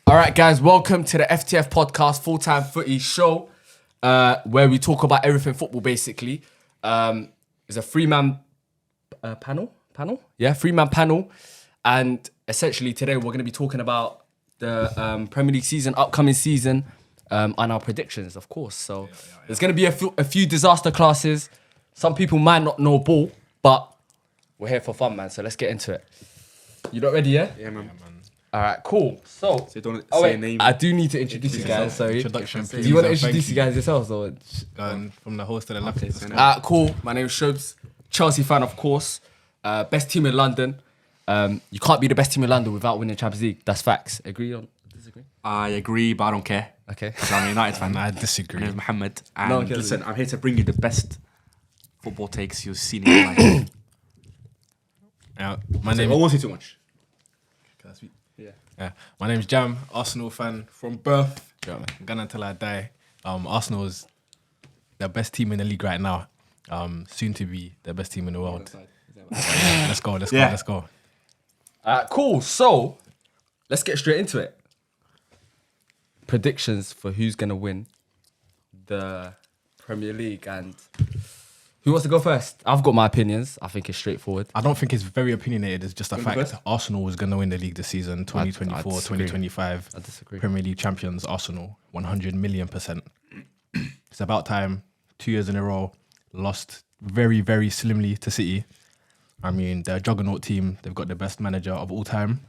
All right, guys, welcome to the FTF podcast, full-time footy show, where we talk about everything football, basically. It's a three-man panel? Yeah, three-man panel. And essentially today we're going to be talking about the Premier League season, upcoming season, and our predictions, of course. So there's going to be a few disaster classes. Some people might not know ball, but we're here for fun, man. So let's get into it. You not ready, yeah? Yeah, man. All right, cool. So you don't say a name. I do need to introduce you guys. Sorry. Introduction, Do you want to introduce you guys yourselves? Or? From the host to the left. Cool. My name is Shubs. Chelsea fan, of course. Best team in London. You can't be the best team in London without winning Champions League. That's facts. Agree or disagree? I agree, but I don't care. Okay. I'm a United fan. I disagree. My name is Mohammed. And No, okay, listen, I'm here to bring you the best football takes you've seen in your life. My name. I won't say too much. Can I speak? Yeah. My name's Jam, Arsenal fan from birth. Yeah, man. I'm gonna until I die. Arsenal is the best team in the league right now. Soon to be the best team in the world. Let's go. Cool. So let's get straight into it. Predictions for who's gonna win the Premier League, and who wants to go first? I've got my opinions. I think it's straightforward. I don't think it's very opinionated. It's just a fact. first? Arsenal was going to win the league this season, 2024, disagree. 2025. I disagree. Premier League champions, Arsenal, 100 million %. It's about time. 2 years in a row, lost very, very slimly to City. I mean, they're a juggernaut team. They've got the best manager of all time.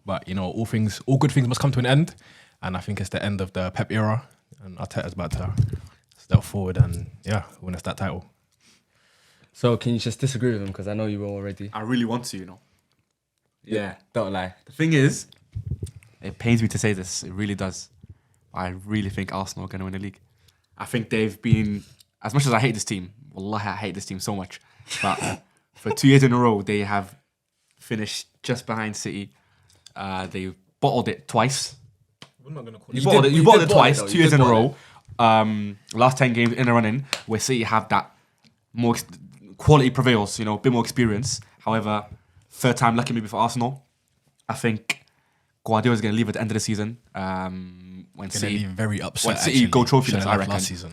But, you know, all good things must come to an end. And I think it's the end of the Pep era. And Arteta's about to step forward and, win us that title. So can you just disagree with him? Because I know you will already. I really want to, Yeah. Don't lie. The thing is, it pains me to say this. It really does. I really think Arsenal are going to win the league. I think they've been, as much as I hate this team, wallahi, I hate this team so much. But for 2 years in a row, they have finished just behind City. They bottled it twice. We're not going to call You bottled it twice, though. 2 years in a row. Last 10 games in a running, where City have that more quality prevails, a bit more experience. However, third time lucky maybe for Arsenal. I think Guardiola's going to leave at the end of the season. When City very upset. when City go trophyless, I reckon. Last season.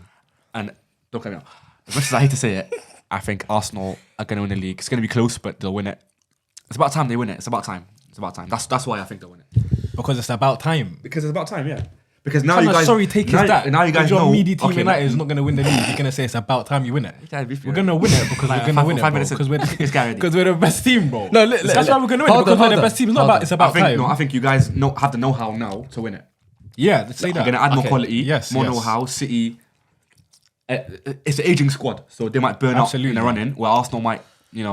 And don't get me wrong, as much as I hate to say it, I think Arsenal are going to win the league. It's going to be close, but they'll win it. It's about time they win it. It's about time. That's why I think they'll win it. Because it's about time. Because it's about time, yeah. Because now you guys... take now, is that. Now you guys your know... meaty team United is not going to win the league. You're going to say it's about time you win it. We're going to win it because we're going to win it, bro. Because we're the best team, bro. No, that's why we're going to win it, because we're the best team. It's about time. No, I think you guys have the know-how now to win it. Yeah, say that. You're going to add more quality, more yes. know-how. City... it's an aging squad, so they might burn out in the running, where Arsenal might,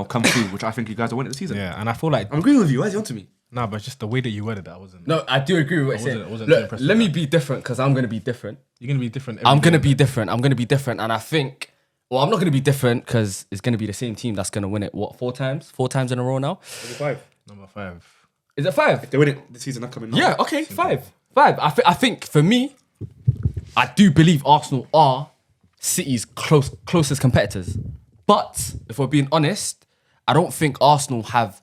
come through, which I think you guys will win it this season. Yeah, and I feel like... I'm agreeing with you. Why is he on to me? Nah, but just the way that you worded that, I wasn't... No, I do agree with what you're saying. wasn't too Look, impressed with let me that. be different because I'm going to be different. You're going to be different. I'm going to be different. And I think... Well, I'm not going to be different because it's going to be the same team that's going to win it. What, 4 times? 4 times in a row now? Number 5. Is it 5? If they win it this season, upcoming. Yeah, okay, 5. I think for me, I do believe Arsenal are City's closest competitors. But if we're being honest, I don't think Arsenal have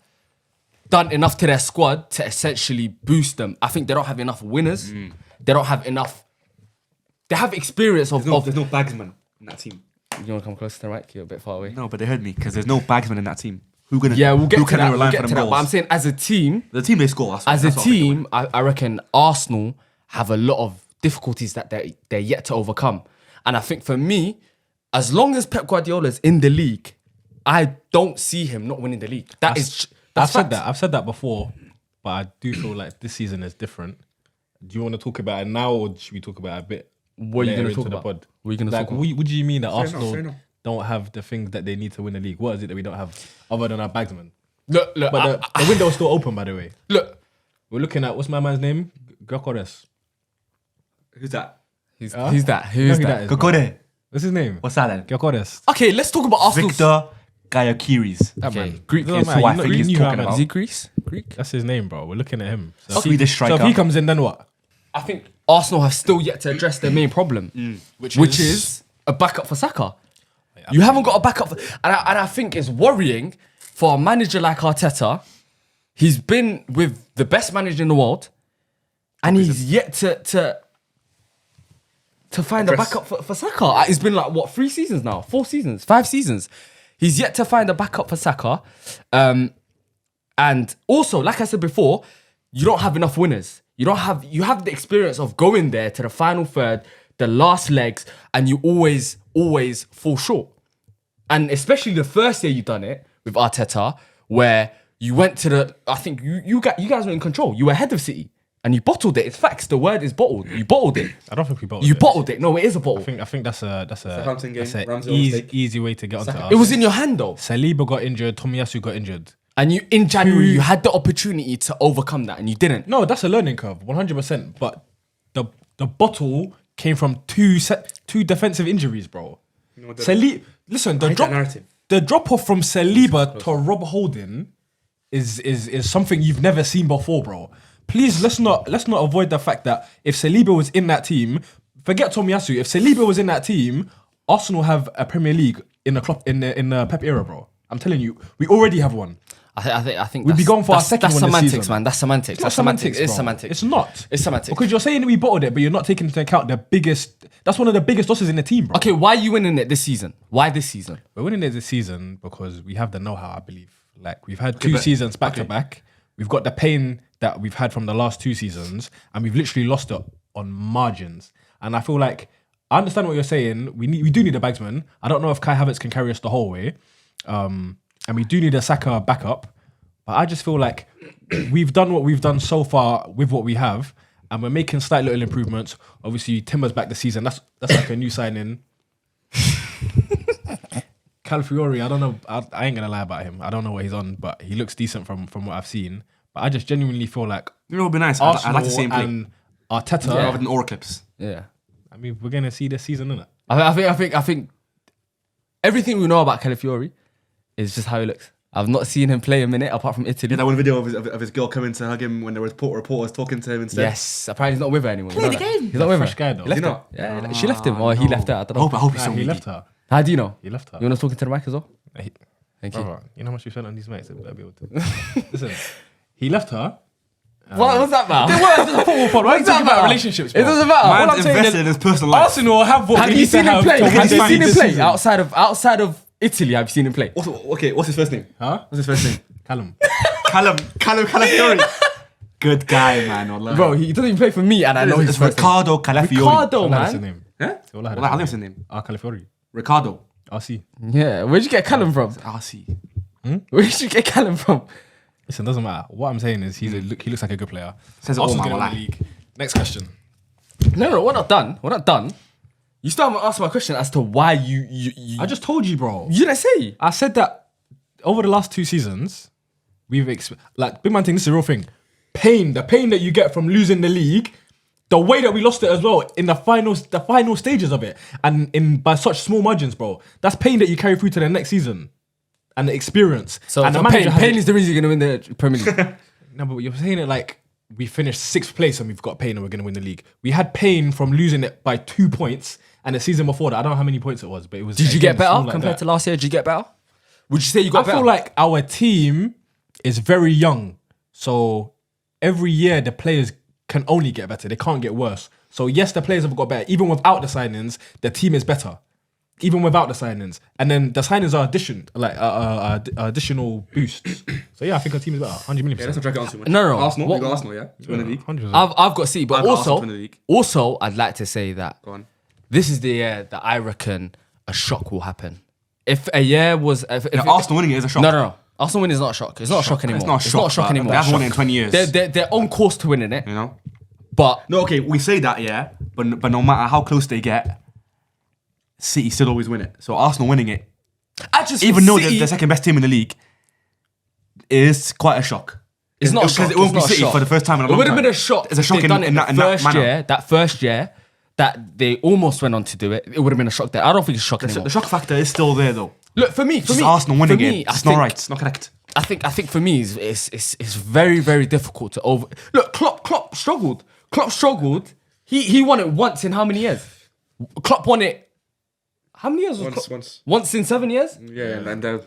done enough to their squad to essentially boost them. I think they don't have enough winners. They don't have enough... They have experience of... There's no bagsman in that team. You want to come closer to the mic? You're a bit far away. No, but they heard me, because there's no bagsman in that team. We'll get to that. We'll get to them that. But I'm saying as a team... The team they score. I reckon Arsenal have a lot of difficulties that they're yet to overcome. And I think for me, as long as Pep Guardiola is in the league, I don't see him not winning the league. I've said that before, but I do feel like this season is different. Do you want to talk about it now, or should we talk about it a bit What are you going to later talk into the about? pod? What are you going to talk about? What do you mean that Fair Arsenal enough. don't have the things that they need to win the league? What is it that we don't have other than our bagsman? Look, But the window's still open, by the way. look. We're looking at, what's my man's name? Gyökeres. Who's that? Who's Huh? that? You know Who's who that? is, bro? Kokore. What's his name? What's that then? Gyökeres. Okay, let's talk about Arsenal. Victor Gyokeres. That Okay, man. Greek Doesn't is matter, who I you think you he's knew talking how about. Is he Greece? Greek? That's his name, bro. We're looking at him. So, Swedish so striker. if he comes in, then what? I think Arsenal have still yet to address their main problem, which is a backup for Saka. You haven't got a backup, and I think it's worrying for a manager like Arteta. He's been with the best manager in the world, and he's yet to find a backup for Saka. It's been like what 3 seasons now, 4 seasons, 5 seasons. He's yet to find a backup for Saka, and also like I said before, you don't have enough winners. You have the experience of going there to the final third, the last legs, and you always fall short. And especially the first year you done it with Arteta, where you went to I think you guys were in control. You were ahead of City. And you bottled it. It's facts. The word is bottled. You bottled it. I don't think we bottled it. You bottled it. No, it is a bottle. I think that's a easy easy way to get onto it. It was in your hand though. Saliba got injured. Tomiyasu got injured. And you in January you had the opportunity to overcome that and you didn't. No, that's a learning curve, 100%. But the bottle came from two defensive injuries, bro. Listen, the drop off from Saliba to Rob Holding is something you've never seen before, bro. Please let's not avoid the fact that if Saliba was in that team, forget Tomiyasu. If Saliba was in that team, Arsenal have a Premier League in the Pep era, bro. I'm telling you, we already have one. I think we'd be going for our second one semantics, this season. man. That's semantics. It's not semantics. It's bro. semantics. It's not. It's semantics. Because you're saying we bottled it, but you're not taking into account the biggest. That's one of the biggest losses in the team, bro. Okay, why are you winning it this season? Why this season? We're winning it this season because we have the know-how, I believe. Like we've had 2 seasons back to back. We've got the pain that we've had from the last 2 seasons, and we've literally lost it on margins. And I feel like I understand what you're saying. We do need a bagsman. I don't know if Kai Havertz can carry us the whole way, and we do need a Saka backup. But I just feel like we've done what we've done so far with what we have, and we're making slight little improvements. Obviously, Timber's back this season. That's like a new signing. Calafiori, I don't know. I ain't gonna lie about him. I don't know what he's on, but he looks decent from what I've seen. But I just genuinely feel like it would be nice. Arsenal I'd like to see him play. and Arteta. Rather than Orclips. Yeah. I mean, we're gonna see this season, innit? I think everything we know about Calafiori is just how he looks. I've not seen him play a minute apart from Italy. Yeah, that one video of his girl coming to hug him when there was reporters talking to him instead. Yes, apparently he's not with her anymore. Play the game. He's not with Fresh her. guy though. He left her. Yeah, she left him or he left her. I don't know. I hope he's Nah, he so left her. How do you know? He left her. You want to talk into the mic as well? Thank you. Brother, you know how much we spent on these mates? Better be able to. Listen, he left her. What's that about? What's that about? Relationships, bro. It doesn't matter. Man's All I'm saying invested in his personal life. Arsenal have what have we you need to seen him have play? to Have you win seen him this play season. outside of Italy? Have you seen him play? What's his first name? Huh? What's his first name? Callum. Calafiori. Good guy, man. Wallahi. Bro, he doesn't even play for me, and I know it's his first Ricardo Calafiori. name. Ricardo, Wallahi, that's his man. name. Huh? Wallahi, Well, I think it's his name. Calafiori. Ricardo. RC. Yeah, where'd you get Callum from? RC. Where'd you get Callum from? Listen, doesn't matter. What I'm saying is he looks like a good player. Says it all, Arsenal's man, gonna win the league. Next question. No, we're not done. We're not done. You still haven't answered my question as to why you I just told you, bro. you didn't say. I said that over the last 2 seasons, we've like big man thing. This is a real thing. The pain that you get from losing the league, the way that we lost it as well in the final stages of it, and by such small margins, bro. That's pain that you carry through to the next season, and the experience. So and the pain, manager has pain it. is the reason you're gonna win the Premier League. No, but you're saying it like we finished 6th place and we've got pain and we're gonna win the league. We had pain from losing it by 2 points, and the season before that, I don't know how many points it was, but it was. Did you get small better like compared that. to last year? Did you get better? Would you say you got I better? feel like our team is very young, so every year the players can only get better. They can't get worse. So yes, the players have got better. Even without the signings, the team is better. Even without the signings, and then the signings are additional boosts. So yeah, I think our team is better. 100 million. Yeah, let's not drag it on too much. No. Arsenal. What- We got Arsenal, yeah? To win the league. 100%. I've got C, but I've got Arsenal to win the league. also I'd like to say that Go on. this is the year that I reckon a shock will happen. If a year was if Arsenal winning it is a shock. No. Arsenal winning is not a shock. It's not a shock anymore. It's not a shock, but anymore. they haven't won it in 20 years. They're on course to winning it, You know? but No, okay, we say that, yeah, but no matter how close they get, City still always win it. So Arsenal winning it, I just even though they're City, the second best team in the league, is quite a shock. it's not a shock. Because it won't It's be not a City shock. for the first time in a It long would time. have been a shock. It's a shock if they'd in done it that first manner. year. That first year, that they almost went on to do it. It would have been a shock there. I don't think it's a shock anymore. The shock factor is still there, though. Look for me. Just Arsenal winning for me, it. I It's think- not right. It's not correct. I think for me it's very, very difficult to over. Look, Klopp struggled. He won it once in how many years? Klopp won it. How many years was Klopp? Once in 7 years. Yeah, and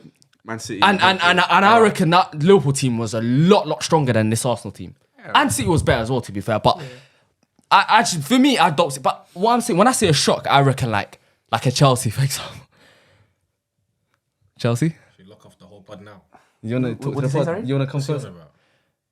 Man City. And I reckon that Liverpool team was a lot stronger than this Arsenal team. And City was better as well, to be fair. But I actually, for me, I don't see. But what I'm saying, when I say a shock, I reckon like a Chelsea, for example. Chelsea? Should lock off the whole pod now. You wanna talk what to the did you say, pod? sorry? You wanna come first?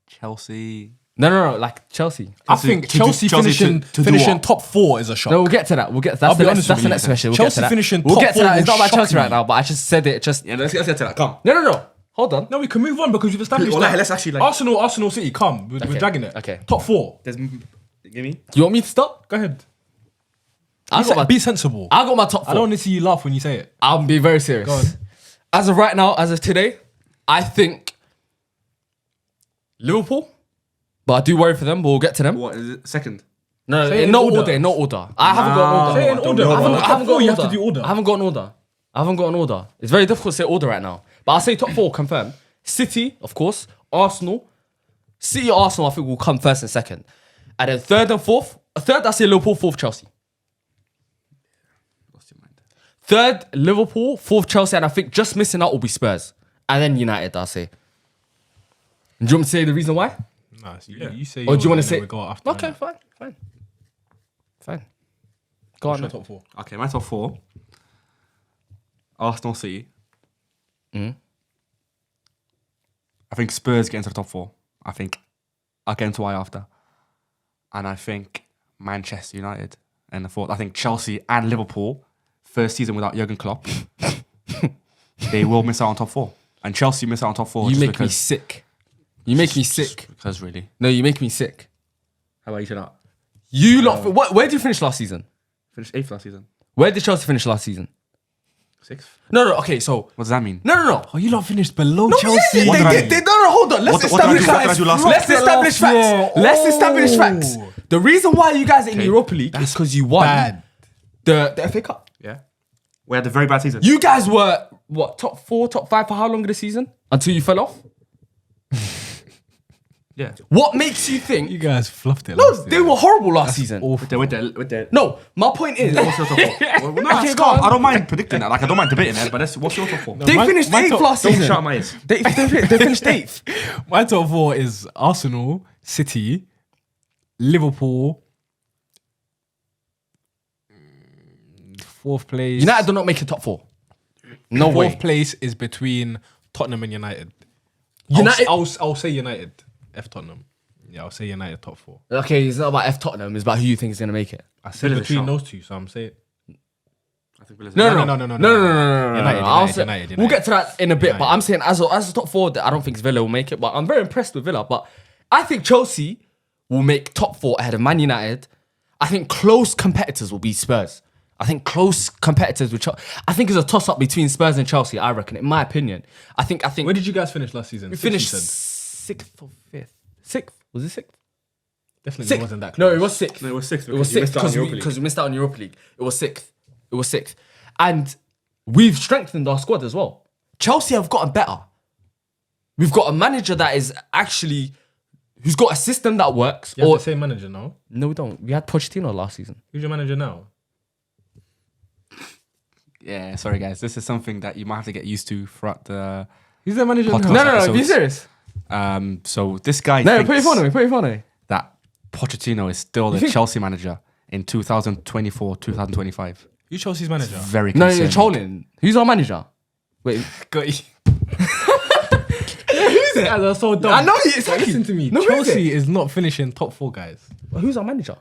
Chelsea. No, like Chelsea. I think to Chelsea finishing do finishing what? top 4 is a shock. No, we'll get to that. We'll get. I'll That's be the honest next. That's with the you. next question. We'll Chelsea get to that. finishing We'll top get to 4 that. It's not will about shock Chelsea right me. now, but I just said it. Just Yeah, let's get to that. Come. no. Hold on. No, we can move on because we've established Well, that. let's actually, like- Arsenal City, come. We're dragging it. Okay. Top 4. Give me. You want me to stop? Go ahead. Be sensible. I got my top 4. I don't want to see you laugh when you say it. I'll be very serious. Go on. As of right now, as of today, I think Liverpool, but I do worry for them. But we'll get to them. What is it? Second. No, Say it in no order. order. No order. I haven't got an order. Say it in order. I haven't got an You order. have to do order. I haven't got an order. It's very difficult to say order right now. But I'll say top 4, confirm. City, of course. Arsenal. City or Arsenal, I think will come first and second. And then third and fourth. Third, I say Liverpool. Fourth, Chelsea. Lost your mind. Third, Liverpool. Fourth, Chelsea. And I think just missing out will be Spurs. And then United, I'll say. Do you want me to say the reason why? Nah, you say. Or do you want to want say? We go after Okay, fine. Go on. What's your Man. top 4? Okay, my top 4. Arsenal, City. I think Spurs get into the top 4. I think I'll get into why after. And I think Manchester United in the 4th. I think Chelsea and Liverpool, first season without Jurgen Klopp, they will miss out on top 4. And Chelsea miss out on top 4. You just make me because- sick. You make me sick. Because really. No, you make me sick. How about you not? You lot. Where did you finish last season? Finished 8th last season. Where did Chelsea finish last season? 6th. No. Okay, so What does that mean? no. Oh, you lot finished below No, Chelsea. yeah, What did I they do? no, hold on. Let's What did I do? establish What did I do last facts. Let's establish Last year. facts. Let's establish facts. The reason why you guys are in Europa League is because you won Bad. the FA Cup. Yeah. We had a very bad season. You guys were what, top 4, top 5 for how long of the season until you fell off? Yeah. What makes you think? You guys fluffed it. No, last they year. were horrible last season. With the No, my point is. What's your top 4? Well, no, Okay, it's go calm. on. I don't mind predicting that. Like, I don't mind debating it, but what's your top 4? They My- finished my 8th top- last Don't season. shout my ears. They finished 8th. My top 4 is Arsenal, City, Liverpool. 4th place. United do not make a top 4. No way. 4th place is between Tottenham and United. United- I'll say United. F Tottenham. Yeah, I'll say United top 4. Okay, it's not about F Tottenham. It's about who you think is going to make it. I said Villa's between shout. those two, so I'm saying. I think Villa's No. United, I'll say- United. We'll get to that in a bit, but United. I'm saying as a top 4, I don't think Villa will make it. But I'm very impressed with Villa. But I think Chelsea will make top 4 ahead of Man United. I think close competitors will be Spurs. I think close competitors with Chelsea. I think it's a toss up between Spurs and Chelsea. I reckon, in my opinion. I think. Where did you guys finish last season? we Sixth, finished you said? 6th or 5th. 6th was it 6th? Definitely 6th. wasn't that close. No, it was 6th. No, it was 6th. It was because you 6th missed out on because Europa League. we missed out on Europa League. It was 6th. It was 6th. And we've strengthened our squad as well. Chelsea have gotten better. We've got a manager that is actually, who's got a system that works. You have Or the same manager now. no, we don't. We had Pochettino last season. Who's your manager now? Yeah, sorry guys. This is something that you might have to get used to throughout the. Who's the manager Podcast. now? No, be episodes. serious. So this guy No, thinks put your phone on me. that Pochettino is still the think- Chelsea manager in 2024, 2025. Who's Chelsea's manager? Very No, concerning. you're trolling. Who's our manager? Wait. Got you. Who's it? That's so dumb. I know he is. Listen to me. No, who is Chelsea is not finishing top 4, guys. Who's our manager?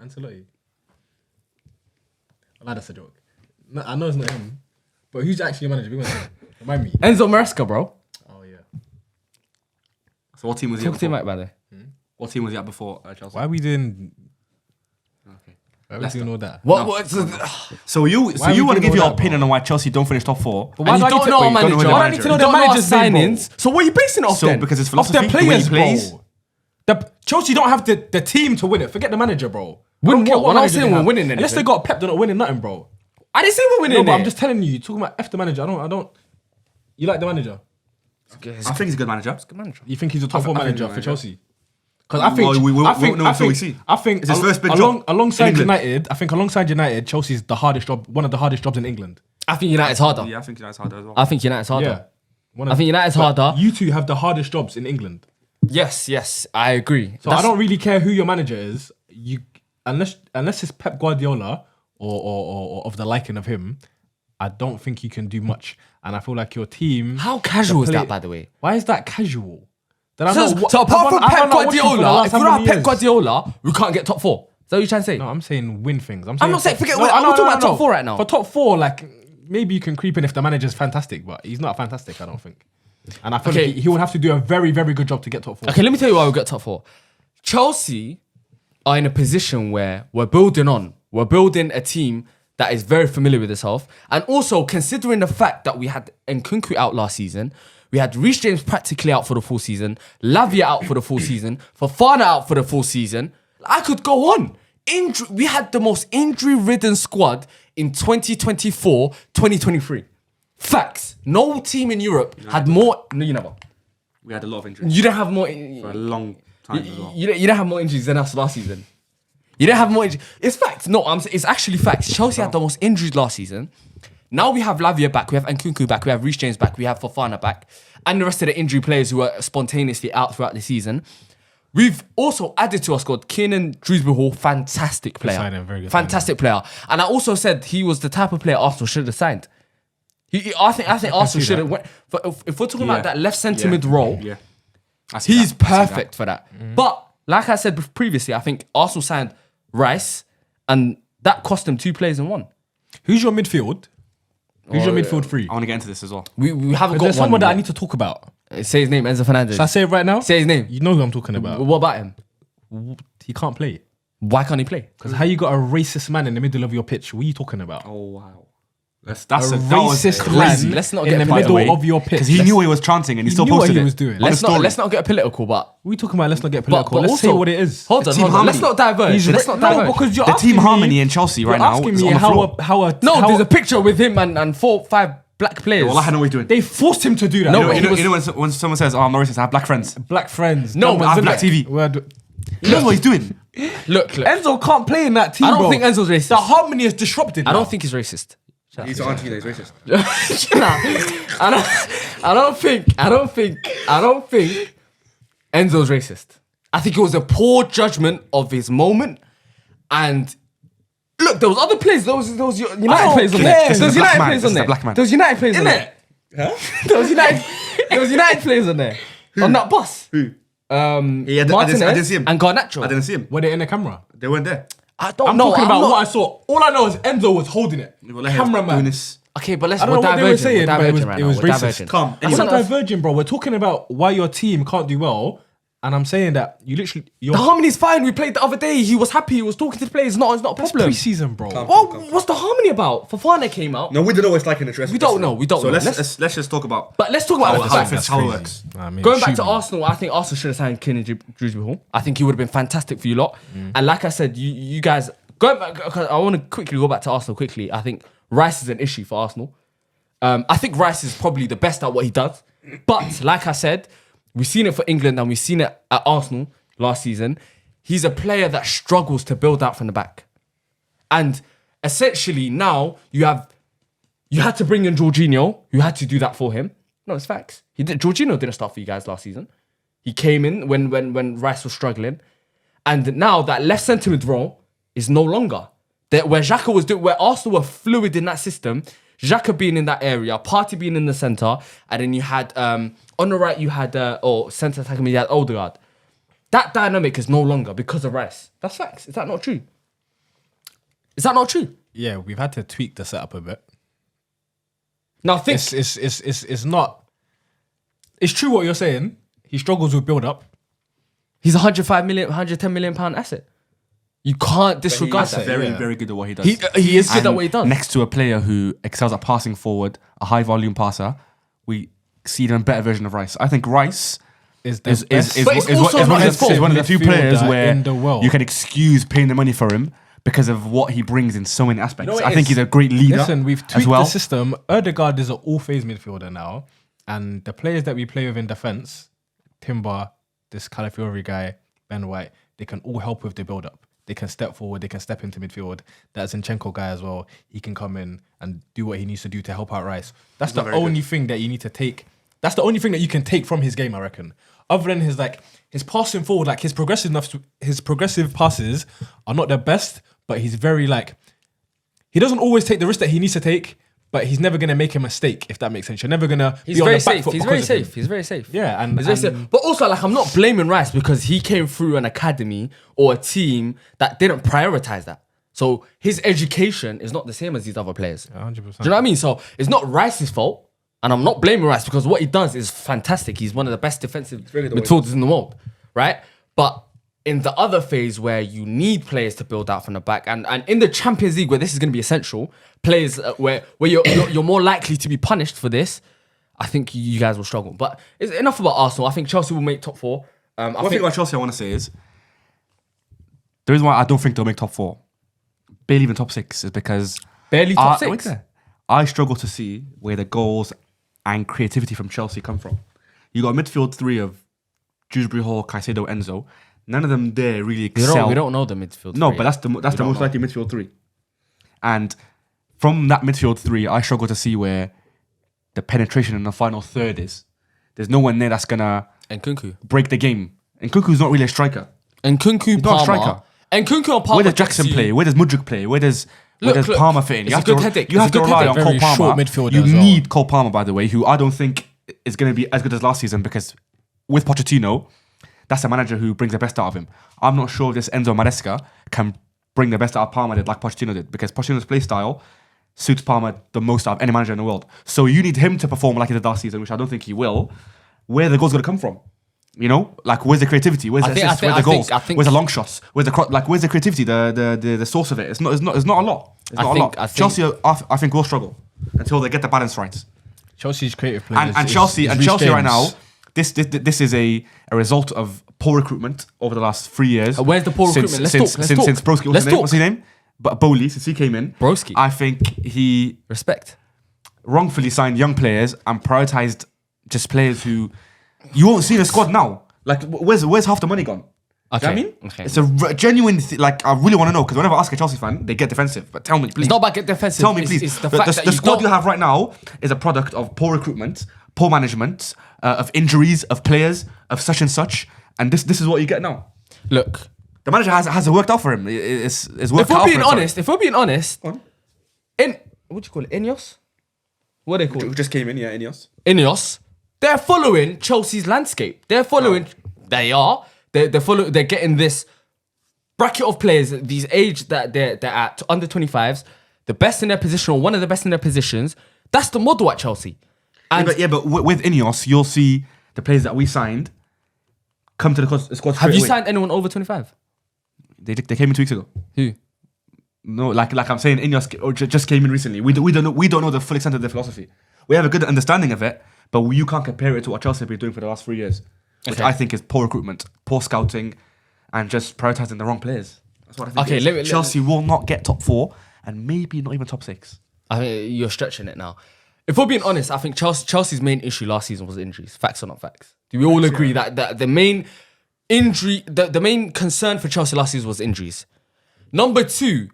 Ancelotti. Oh, that's a joke. No, I know it's not him. But who's actually your manager? Be honest. Remind me. Enzo Maresca, bro. Oh, yeah. So what team was he at Talk to him before? out about it. What team was he at before Chelsea? Why are we doing... Okay. Why are we Leicester. doing all that? What? So you Why want are to we give doing your all that, opinion bro? on why Chelsea don't finish top 4? But why And do you I don't need to- know our wait, you manager. don't know who the I don't manager need is? to know You the don't know our manager's signings. signings. So what are you basing it off So then? because his Off philosophy, their the way players, he plays. bro. Chelsea don't have the team to win it. Forget the manager, bro. I Win don't care what? We're not manager saying they we're have. winning Unless they anything. got Pep, they're not winning nothing, bro. I didn't say we're winning No, but it. I'm just telling you. Talking about F the manager. I don't. You like the manager? I think he's a good manager. You think he's a top 4 I think manager he's a for manager. Chelsea? Because I think Well, we won't know I until we think see. I think It's his first big along, job alongside in England. United. I think alongside United, Chelsea's the hardest job. One of the hardest jobs in England. I think United's harder. Yeah, I think that's harder as well. I think United's harder. Yeah. One I think United's but harder. You two have the hardest jobs in England. Yes, I agree. So I don't really care who your manager is. you unless it's Pep Guardiola or of the liking of him, I don't think you can do much. And I feel like your team. How casual is play- that, by the way? Why is that casual? Then I So, know what- so apart from I've Pep not watched you for the Guardiola, last if we how don't have many Pep years? Guardiola, we can't get top 4. Is that what you're trying to say? No, I'm saying win things. I'm not saying forget. We're I know, talking about no. top 4 right now. For top 4, like maybe you can creep in if the manager's fantastic, but he's not fantastic. I don't think. And I feel Okay. like he would have to do a very, very good job to get top 4. Okay, let me tell you why we got top 4. Chelsea are in a position where we're building on. We're building a team that is very familiar with itself. And also, considering the fact that we had Nkunku out last season, we had Reece James practically out for the full season, Lavia out for the full season, Fofana out for the full season. I could go on. We had the most injury-ridden squad in 2024, 2023. Facts. No team in Europe had more... No, you never. We had a lot of injuries You don't have more... for a long time as well. You don't have more injuries than us last season. You don't have more injuries. It's facts. No, it's actually facts. Chelsea had the most injuries last season. Now we have Lavia back, we have Nkunku back, we have Reece James back, we have Fofana back, and the rest of the injury players who are spontaneously out throughout the season. We've also added to our squad Kiernan Dewsbury-Hall, fantastic player. signing, very good fantastic player. And I also said he was the type of player Arsenal should have signed. I think Arsenal should have went. If we're talking about that left centre mid role, Yeah. I see he's that. I see that. perfect for that. But like I said previously, I think Arsenal signed Rice, and that cost them 2 players in 1. Who's your midfield? Who's your midfield 3? I want to get into this as well. We haven't got There's one. someone that I yet. need to talk about. Say his name, Enzo Fernandez. Should I say it right now? Say his name. You know who I'm talking about. What about him? He can't play. Why can't he play? Because how you got a racist man in the middle of your pitch? What are you talking about? Oh wow. That's A that was racist crazy. man Let's not in get the carried middle away. of your pitch. Because he knew what he was chanting and he He still knew what posted he it. was doing. On the Let's story. not get political, but What are you talking about? Let's not get but political. Let's say also- what it is. Hold on, team hold on. harmony. Let's not diverge. Let's not diverge. No, because you're The asking team me- harmony in Chelsea right you're now asking is me on the how floor. There's a picture with him and 5 black players. Well, I know what he's doing. they forced him to do that. No, You know, but you he know, was- you know when someone says, "Oh, I'm not racist. I have black friends." black friends. No, Dumb I ones, have black innit? TV. Word- He knows what he's doing. Look. Enzo can't play in that team. I don't bro. think Enzo's racist. The harmony is disrupted. I now. don't think he's racist. He's auntie that he's racist. I don't think Enzo's racist. I think it was a poor judgment of his moment. And look, there was other players. There was United don't players on care. there. This There was is a black United man. players This on is a there. black man. There was United players on there. There was United players on there. On that bus. Who? Martinez I didn't see him. and Garnacho. I didn't see him. Were they in the camera? They weren't there. I don't I'm know. talking about not- what I saw. All I know is Enzo was holding it. Well, they have doing Cameraman. this. Okay, but let's. I don't We're know what they were diverging. saying, We're but it was- diverging right it now. was We're racist. diverging. Calm. I'm Anyway, not diverging, bro. We're talking about why your team can't do well, and I'm saying that you literally. The harmony's fine. We played the other day. He was happy. He was talking to the players. It's not a That's problem. pre-season, bro. Well, what's the harmony about? Fofana came out. no, we don't know what it's like in the dressing We don't know. We don't So know. let's just talk about. But let's talk about How the it facts. works. I mean, Going back shoot to me. Arsenal, I think Arsenal should have signed Kiernan Dewsbury-Hall. I think he would have been fantastic for you lot. And like I said, you guys going back. I want to quickly go back to Arsenal quickly. I think Rice is an issue for Arsenal. I think Rice is probably the best at what he does. But like I said, we've seen it for England and we've seen it at Arsenal last season. He's a player that struggles to build out from the back. And essentially now you had to bring in Jorginho. You had to do that for him. No, it's facts. Jorginho didn't start for you guys last season. He came in when Rice was struggling. And now that left centre mid role is no longer. Where Xhaka was doing, where Arsenal were fluid in that system, Xhaka being in that area, Partey being in the centre, and then you had, on the right, you had, centre attacker, you had Odegaard. That dynamic is no longer because of Rice. That's facts. Is that not true? Is that not true? Yeah, we've had to tweak the setup a bit. Now think, It's not. It's true what you're saying. He struggles with build up. he's a 110 million pound asset. You can't disregard He's that. very, yeah. very good at what he does. He is good at And what he does. Next to a player who excels at passing forward, a high volume passer, we see even better version of Rice. I think Rice Is is But it's also not his fault. one of the few players Midfielder where in the world. you can excuse paying the money for him because of what he brings in so many aspects. You know what I it think is? he's a great leader. Listen, we've as tweaked well. the system. Erdegaard is an all-phase midfielder now, and the players that we play with in defence, Timber, this Calafiori guy, Ben White, they can all help with the build-up. They can step forward, they can step into midfield. That Zinchenko guy as well, he can come in and do what he needs to do to help out Rice. That's the not very only thing that you need to take That's the only thing that you can take from his game, I reckon. Other than his passing forward, like his progressive passes are not the best, but he's very he doesn't always take the risk that he needs to take, but he's never gonna make a mistake, if that makes sense. You're never gonna He's be on very the back safe. foot He's because very of him. safe. He's very safe. Yeah, and He's very safe. But also, I'm not blaming Rice because he came through an academy or a team that didn't prioritize that. So his education is not the same as these other players. 100%. Do you know what I mean? So it's not Rice's fault. And I'm not blaming Rice because what he does is fantastic. He's one of the best defensive midfielders in the world, right? But in the other phase where you need players to build out from the back, and in the Champions League where this is going to be essential, players where you're more likely to be punished for this, I think you guys will struggle. But it's enough about Arsenal. I think Chelsea will make top 4. One thing about Chelsea I want to say is the reason why I don't think they'll make top 4, barely even top 6, is because barely top 6. I struggle to see where the goals and creativity from Chelsea come from. You got a midfield 3 of Dewsbury Hall, Caicedo, Enzo. None of them there really excel. We don't know the midfield 3. No, but that's the most likely midfield 3. And from that midfield 3, I struggle to see where the penetration in the final third is. There's no one there that's gonna Nkunku. break the game. And Nkunku's not really a striker. Nkunku, not a Palmer. striker. Nkunku and Palmer. Where does Jackson play? Where does Mudryk play? Where does Palmer fit in? It's a good headache. You have to rely on Cole Very Palmer. short midfielder You as well. need Cole Palmer, by the way, who I don't think is going to be as good as last season, because with Pochettino, that's a manager who brings the best out of him. I'm not sure if this Enzo Maresca can bring the best out of Palmer like Pochettino did, because Pochettino's play style suits Palmer the most out of any manager in the world. So you need him to perform like he did last season, which I don't think he will. Where the goals going to come from? You know, where's the creativity? Where's the assists? Where's the goals? Where's the long shots? Where's the creativity? The source of it? It's not a lot. It's not a lot. Chelsea, I think, will struggle until they get the balance right. Chelsea's creative players And Chelsea right now, this is a result of poor recruitment over the last 3 years. Where's the poor recruitment? Let's talk. Since Broski, what's his name? But Bowley, since he came in, Broski. I think he Respect. wrongfully signed young players and prioritized just players who you won't see in the squad now. Like, where's half the money gone? Okay. Do you know what I mean? Okay. It's a genuine I really want to know, because whenever I ask a Chelsea fan, they get defensive. But tell me, please. It's not about get defensive. Tell me, please. It's the fact that the you squad don't- you have right now is a product of poor recruitment, poor management, of injuries, of players, of such and such. And this is what you get now. Look, The manager has worked out for him. It's worked if out we're being for him. honest, Go on. what do you call it? Ineos? What do they call Who it? just came in, yeah, Ineos. Ineos. They're following Chelsea's landscape. They're following. They are. They're getting this bracket of players, these age that they're at, under 25s, the best in their position or one of the best in their positions. That's the model at Chelsea. And But with Ineos, you'll see the players that we signed come to the squad. have you straight away. signed anyone over 25? They came in 2 weeks ago. Who? No, like I'm saying, Ineos just came in recently. We don't know the full extent of their philosophy. We have a good understanding of it, but you can't compare it to what Chelsea have been doing for the last 3 years, which Okay. I think is poor recruitment, poor scouting, and just prioritizing the wrong players. That's what I think. Okay, it is. Chelsea will not get top 4, and maybe not even top 6. I mean, you're stretching it now. If we're being honest, I think Chelsea's main issue last season was injuries. Facts or not facts? Do we all agree that the main injury, the main concern for Chelsea last season was injuries? Number 2,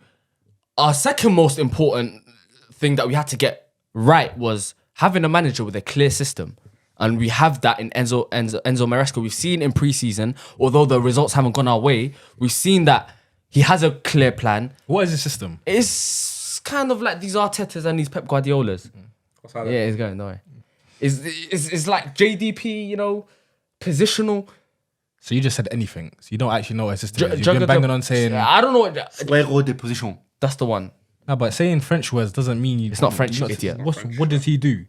our second most important thing that we had to get right was having a manager with a clear system. And we have that in Enzo Maresca. We've seen in pre-season, although the results haven't gone our way, we've seen that he has a clear plan. What is the system? It's kind of like these Artetas and these Pep Guardiolas. Yeah, it's going, don't worry. It's like JDP, you know, positional. So you just said anything. So you don't actually know what a system is. You've been banging on saying... I don't know what... Juego de position. That's the one. No, but saying French words doesn't mean you... It's not French, you idiot. What does he do?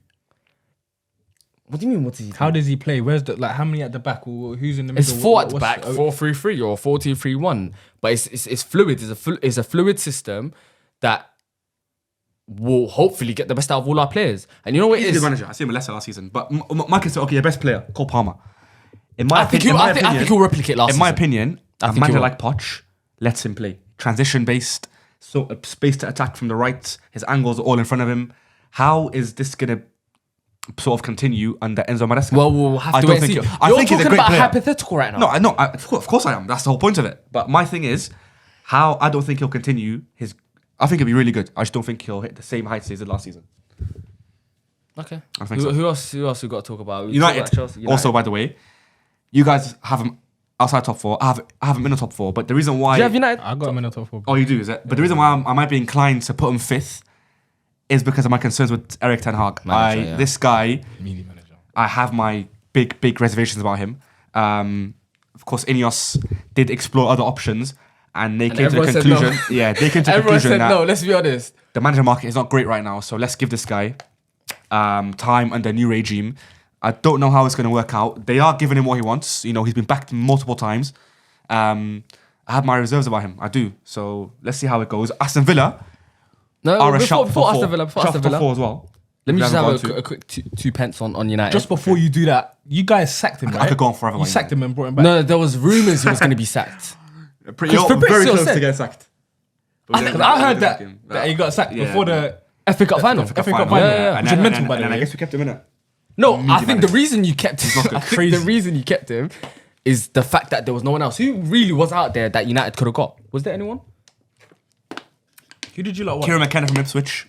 What do you mean, what does he do? How does he play? Where's the... Like, how many at the back? Or who's in the It's middle? 4 at the What's- back, 4-3-3 or 4-2-3-1. But it's fluid. It's a fluid system that will hopefully get the best out of all our players. And you know what it He's a is? good manager. I see him with Leicester last season. But Mike said, okay, your best player, Cole Palmer. I think he'll replicate last In season. my opinion, I a think he manager will. like Poch lets him play. Transition-based, so space to attack from the right. His angles are all in front of him. How is this going to sort of continue under Enzo Maresca? Well, we'll have I to don't wait and see. think I You're think he's a talking great about a player. hypothetical right now. No, I know. Of course I am. That's the whole point of it. But my thing is, how I don't think he'll continue his... I think he'll be really good. I just don't think he'll hit the same heights as he did last season. Okay. I think so. Who else we got to talk about? We United. talk about Chelsea, Also, by the way, you guys have them outside top 4. I have them in the top 4. But the reason why... Do you have United? I got him in the top 4. Oh, you do, is it? But the reason why I might be inclined to put him 5th is because of my concerns with Eric Ten Hag. This guy, Meaty manager. I have my big reservations about him. Of course, Ineos did explore other options, and they came to the everyone said no. conclusion. Yeah, they came to the Everyone conclusion said that no. Let's be honest. the manager market is not great right now. So let's give this guy time under new regime. I don't know how it's going to work out. They are giving him what he wants. You know, he's been backed multiple times. I have my reserves about him. I do. So let's see how it goes. Aston Villa No, are a shout before for Aston Villa. Before shout Aston for Villa. 4 as well. Let me We just haven't have gone to. a quick two pence on United. Just before you do that, you guys sacked him, right? I could go on forever. You about sacked United. him and brought him back. No, there was rumours he was going to be sacked. Pretty, 'Cause very Fabrizio close said- to getting sacked. But we Because didn't- I we heard didn't that, sack him. that he got sacked Yeah. before the FA Cup final. FA Cup final. Yeah. Which is mental, by the and I way. guess we kept him in it. No, I Meaty think the manager. reason you kept him, I think Crazy. the reason you kept him is the fact that there was no one else who really was out there that United could have got. Was there anyone? Who did you like? Kieran McKenna from Ipswich.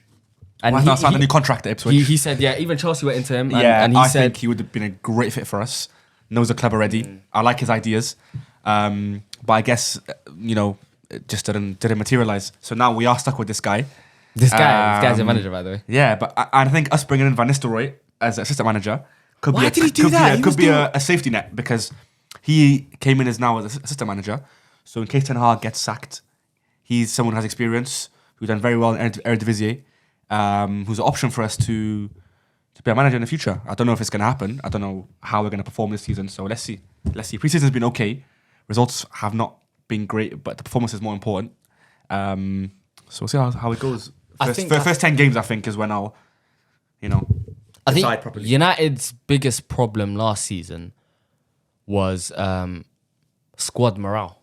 And Why not sign a new contract at Ipswich? he said, yeah, even Chelsea went into him. And, Yeah, and he I said, think he would have been a great fit for us. Knows the club already. I like his ideas. But I guess, it just didn't materialize. So now we are stuck with this guy. this guy's a manager, by the way. Yeah, but I think us bringing in Van Nistelrooy as assistant manager could Why be did he do that? He was doing- a safety net because he came in as now as assistant manager. So in case Ten Hag gets sacked, he's someone who has experience, who's done very well in Eredivisie, who's an option for us to be a manager in the future. I don't know if it's going to happen. I don't know how we're going to perform this season. So let's see. Pre-season's been okay. Results have not been great, but the performance is more important. So we'll see how it goes. First 10 games, I think, is when I'll, I decide think properly. United's biggest problem last season was squad morale.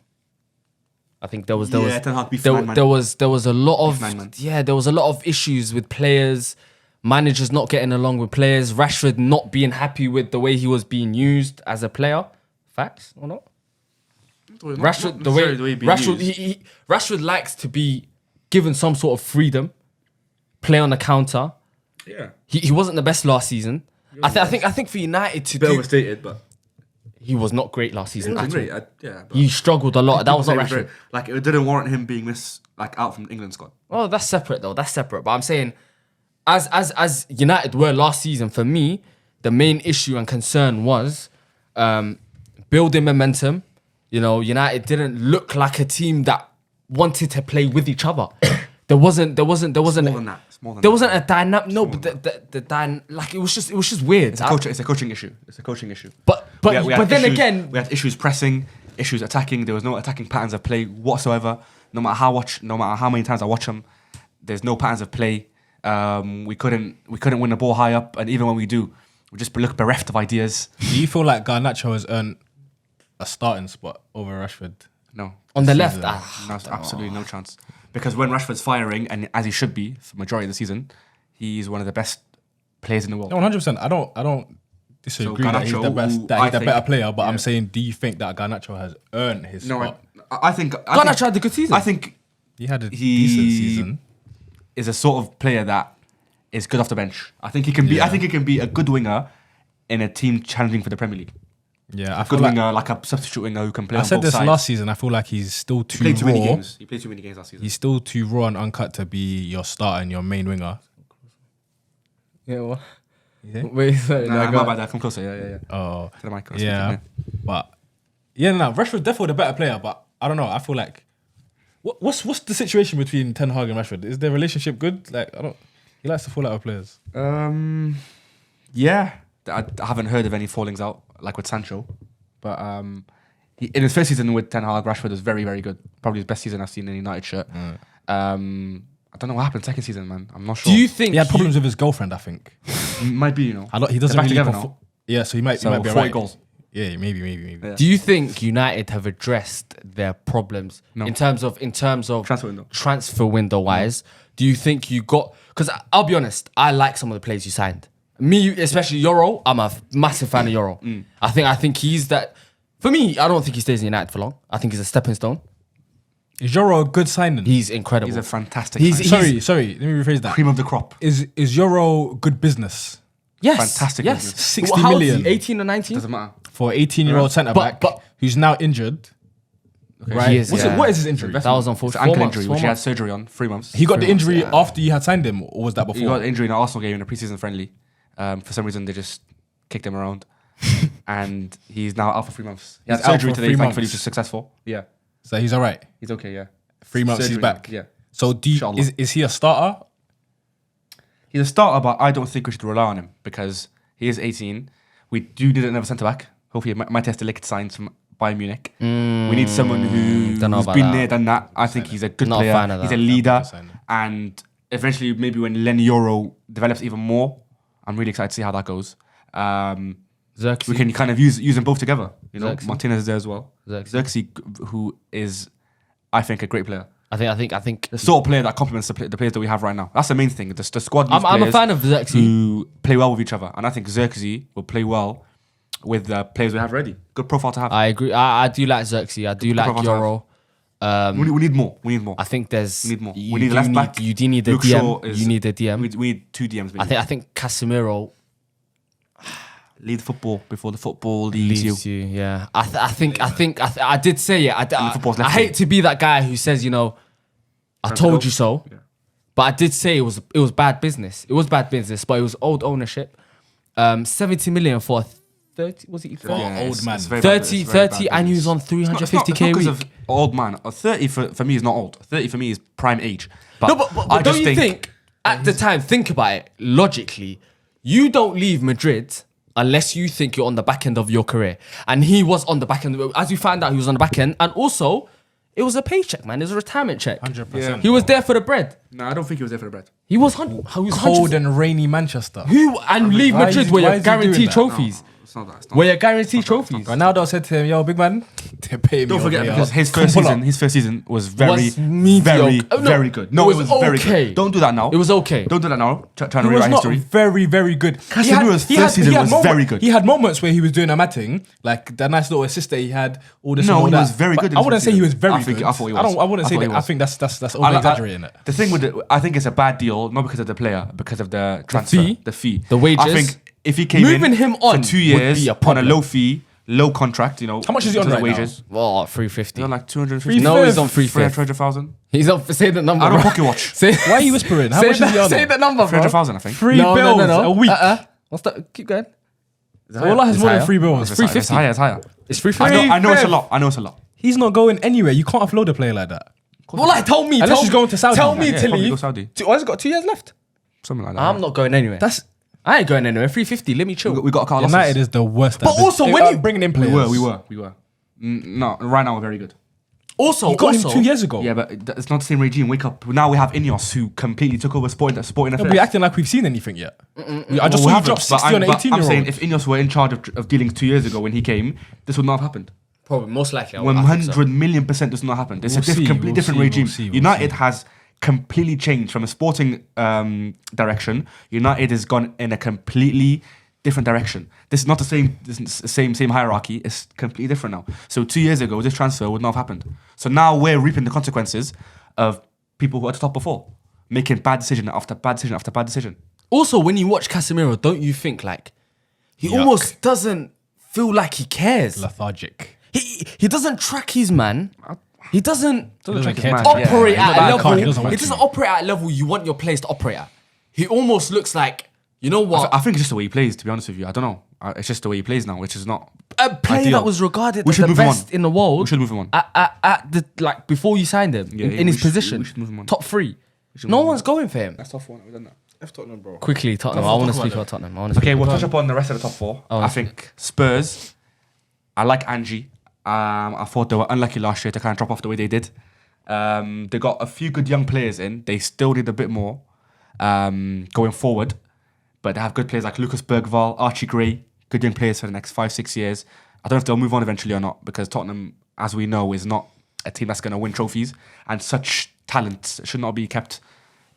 I think there was Ten Hag beef there, nine man. there was a lot of nine man. there was a lot of issues with players, managers not getting along with players, Rashford not being happy with the way he was being used as a player. Facts or not? Rashford, Rashford likes to be given some sort of freedom, play on the counter. Yeah. He wasn't the best last season. I think for United to Bit do, overstated, but he was not great last season at great. all. But He struggled a lot. That was not Rashford. Like it didn't warrant him being out from the England squad. Oh, that's separate though. That's separate. But I'm saying, as United were last season, for me, the main issue and concern was building momentum. United didn't look like a team that wanted to play with each other. There wasn't. More than that. It's more than There that. wasn't a dynamic. No, but it was just weird. It's a coaching issue. It's a coaching issue. But We had then issues- again, we had issues pressing, issues attacking. There was no attacking patterns of play whatsoever. No matter how many times I watch them, there's no patterns of play. We couldn't win the ball high up, and even when we do, we just look bereft of ideas. Do you feel like Garnacho has earned a starting spot over Rashford? No, on the left, no, absolutely no chance. Because when Rashford's firing, and as he should be for majority of the season, he's one of the best players in the world. No, 100%. I don't disagree that he's Garnacho, the best, who that I he's the think- better player. But yeah. I'm saying, do you think that Garnacho has earned his No, spot? I think Garnacho had a good season. I think He had a He- decent season. is a sort of player that is good off the bench. I think he can be. Yeah. I think he can be a good winger in a team challenging for the Premier League. Yeah, I A feel good like winger, like a substitute winger who can play I on said both this sides. last season. I feel like he's still He too played too many raw. games. He played too many games last season. He's still too raw and uncut to be your starter and your main winger. yeah. What? Yeah. Wait, sorry, Nah, go my on. bad. Come closer. Yeah. Oh, To the mic. yeah. But yeah, no, Rashford definitely the better player. But I don't know. I feel like what's the situation between Ten Hag and Rashford? Is their relationship good? Like he likes to fall out with players. Yeah. I haven't heard of any fallings out like with Sancho, but in his first season with Ten Hag, Rashford was very, very good. Probably his best season I've seen in a United shirt. I don't know what happened second season, man. I'm not sure. Do you think He had problems with his girlfriend. I think Might be, he doesn't They're back really together perform. now. Yeah, so he might So be 40 right. goals. Yeah, maybe. Yeah. Do you think United have addressed their problems No. in terms of Transfer window. wise? Do you think you got? Because I'll be honest, I like some of the players you signed. Me, especially Euro. I'm a massive fan of Euro. I think he's that. For me, I don't think he stays in United for long. I think he's a stepping stone. Is Joro a good signing? He's incredible. He's a fantastic. He's- signing. sorry. Let me rephrase that. Cream of the crop. Is Euro good business? Yes, Fantastic yes. business. 60 How old is million. he? 18 or 19? Doesn't matter. For 18-year-old centre back but- who's now injured. Right? He is, yeah. What is his injury? That was It's unfortunate. an ankle 4 months, injury, 4 which he had months. surgery on 3 months. He got the 3 months, injury yeah. after you had signed him, or was that He before? got an injury in an Arsenal game in a preseason friendly. For some reason, they just kicked him around. And he's now out for 3 months. He had He's out surgery for today, 3 thankfully, months. which was successful. Yeah. So he's all right. He's okay, yeah. 3 months he's Surgery, back. Yeah. So Inshallah. is he a starter? He's a starter, but I don't think we should rely on him because he is 18. We do need another centre back. Hopefully, Matthias de Ligt signs from Bayern Munich. We need someone who's Don't know about been that. there, done that. I think he's a good Not a player. fan of He's that. a leader, Good signing. and eventually, maybe when Lenny Euro develops even more, I'm really excited to see how that goes. Xerxes. We can kind of use them both together. You know, Xerxes. Martinez is there as well. Xerxes. Xerxes, who is, I think, a great player. I think. The sort of player that complements the players that we have right now. That's the main thing. The squad needs I'm a players fan of Xerxes. who play well with each other, and I think Xerxes will play well with the players we have already. Good profile to have. I agree. I do like Xerxes. I do like profile to have. Euro. we need more. We need more. I think there's. We need more. You We need a do left back. You do need a Luke Shaw DM. is- You need a DM. We need 2 DMs. Maybe. I think Casemiro Lead football before the football leaves leaves you. you. Yeah. I did say it. football's I left hate you. to be that guy who says, I told you so. Yeah. But I did say it was bad business. It was bad business, but it was old ownership. 70 million for 30. Was it 30? Yeah, old man. it's very bad- 30, it's very 30 bad and he was business. on It's not 350k a because week. of old man. 30 for me is not old. 30 for me is prime age. But, No, but I don't just you think at the time, think about it logically, you don't leave Madrid unless you think you're on the back end of your career. And he was on the back end. As you found out, he was on the back end. And also, it was a paycheck, man. It was a retirement check. 100%. He was there for the bread. No, I don't think he was there for the bread. He was 100. Cold and rainy Manchester. Who and leave why is Madrid he- where why you're is he doing guaranteed that? trophies. It's not that. It's not Where you're guaranteed trophies. Ronaldo said to him, "Yo, big man, they pay me." Don't over forget here. because his Come first pull up." season was very, Was mediocre. very, Oh, no, very good. No, it it was was very okay. good. Don't do that now. It was okay. Don't do that now. Trying to He was rewrite not history. very, very good. Casemiro's first season was very good. He had moments where he was doing a matting, like that nice little assist that he had. All this. No, and all he that. was very But good in I his wouldn't first say he was season. very I good. thought he was. I wouldn't I say thought that. he I was. think that's over exaggerating it. The thing with it, I think it's a bad deal, not because of the player, because of the transfer, fee? the fee, The wages? I think if he came Moving in him on for 2 would years be a on a problem. low fee, low contract, How much is he on because of right now? wages? Oh, 350. He's on like 250. No, he's on 350. 300,000. He's on. Say the number. I don't bro. pocket watch. Say, Why are you whispering? How say much the, is he on? Say the number, bro. 300,000, I think. 3 No, bills no, no, no. a week. What's that? Keep going. Wallah has It's more than higher. 3 bills. It's 350. It's higher. It's higher. It's 350. I know it's a 350. lot. I know it's a lot. He's not going anywhere. You can't offload a player like that. Well, like, tell me. Unless tell he's me- going to Saudi. Tell me Yeah, to probably leave. go Saudi. Oh, has it got 2 years left? Something like that. I'm not going anywhere. I ain't going anywhere. 350. Let me chill. We got Carlos. United is the worst. But also, when you- bringing in We players, were. No, right now we're very good. Also, You got also, him 2 years ago. Yeah, but it's not the same regime. Wake up. Now we have Ineos who completely took over sporting No, affairs. but we're acting like we've seen anything yet. I just Well, we saw you haven't, drop but 60 on an but 18-year-old. I'm saying if Ineos were in charge of dealing 2 years ago when he came, this would not have happened. probably most likely. I think 100 million% does not happen. It's We'll a see, completely we'll different see, regime. we'll see, we'll United see. has completely changed from a sporting direction. United has gone in a completely different direction. This is not the same hierarchy. It's completely different now. So 2 years ago, this transfer would not have happened. So now we're reaping the consequences of people who were at the top before, making bad decision after bad decision after bad decision. Also, when you watch Casemiro, don't you think like he Yuck. almost doesn't feel like he cares? Lethargic. He doesn't track his man. He doesn't Doesn't his care man. to- operate Yeah, at he's not a that card, he level. doesn't want He to. doesn't operate at a level you want your players to operate at. He almost looks like, you know what? I think it's just the way he plays, to be honest with you. I don't know. It's just the way he plays now, which is not A player ideal. that was regarded We as should the move him best on. in the world. We should move him on. At the like before you signed him Yeah, in we his should- position, we should move him on. top 3. should No move him one's going for him. That's tough one. We've done that. F Tottenham, bro. Quickly, Tottenham. I Talk want to about speak them. about Tottenham. I want to Okay, speak we'll about touch upon the rest of the top 4. Oh, I think Spurs, I like Angie. I thought they were unlucky last year to kind of drop off the way they did. They got a few good young players in. They still need a bit more going forward. But they have good players like Lucas Bergvall, Archie Gray, good young players for the next 5-6 years. I don't know if they'll move on eventually or not, because Tottenham, as we know, is not a team that's going to win trophies. And such talent should not be kept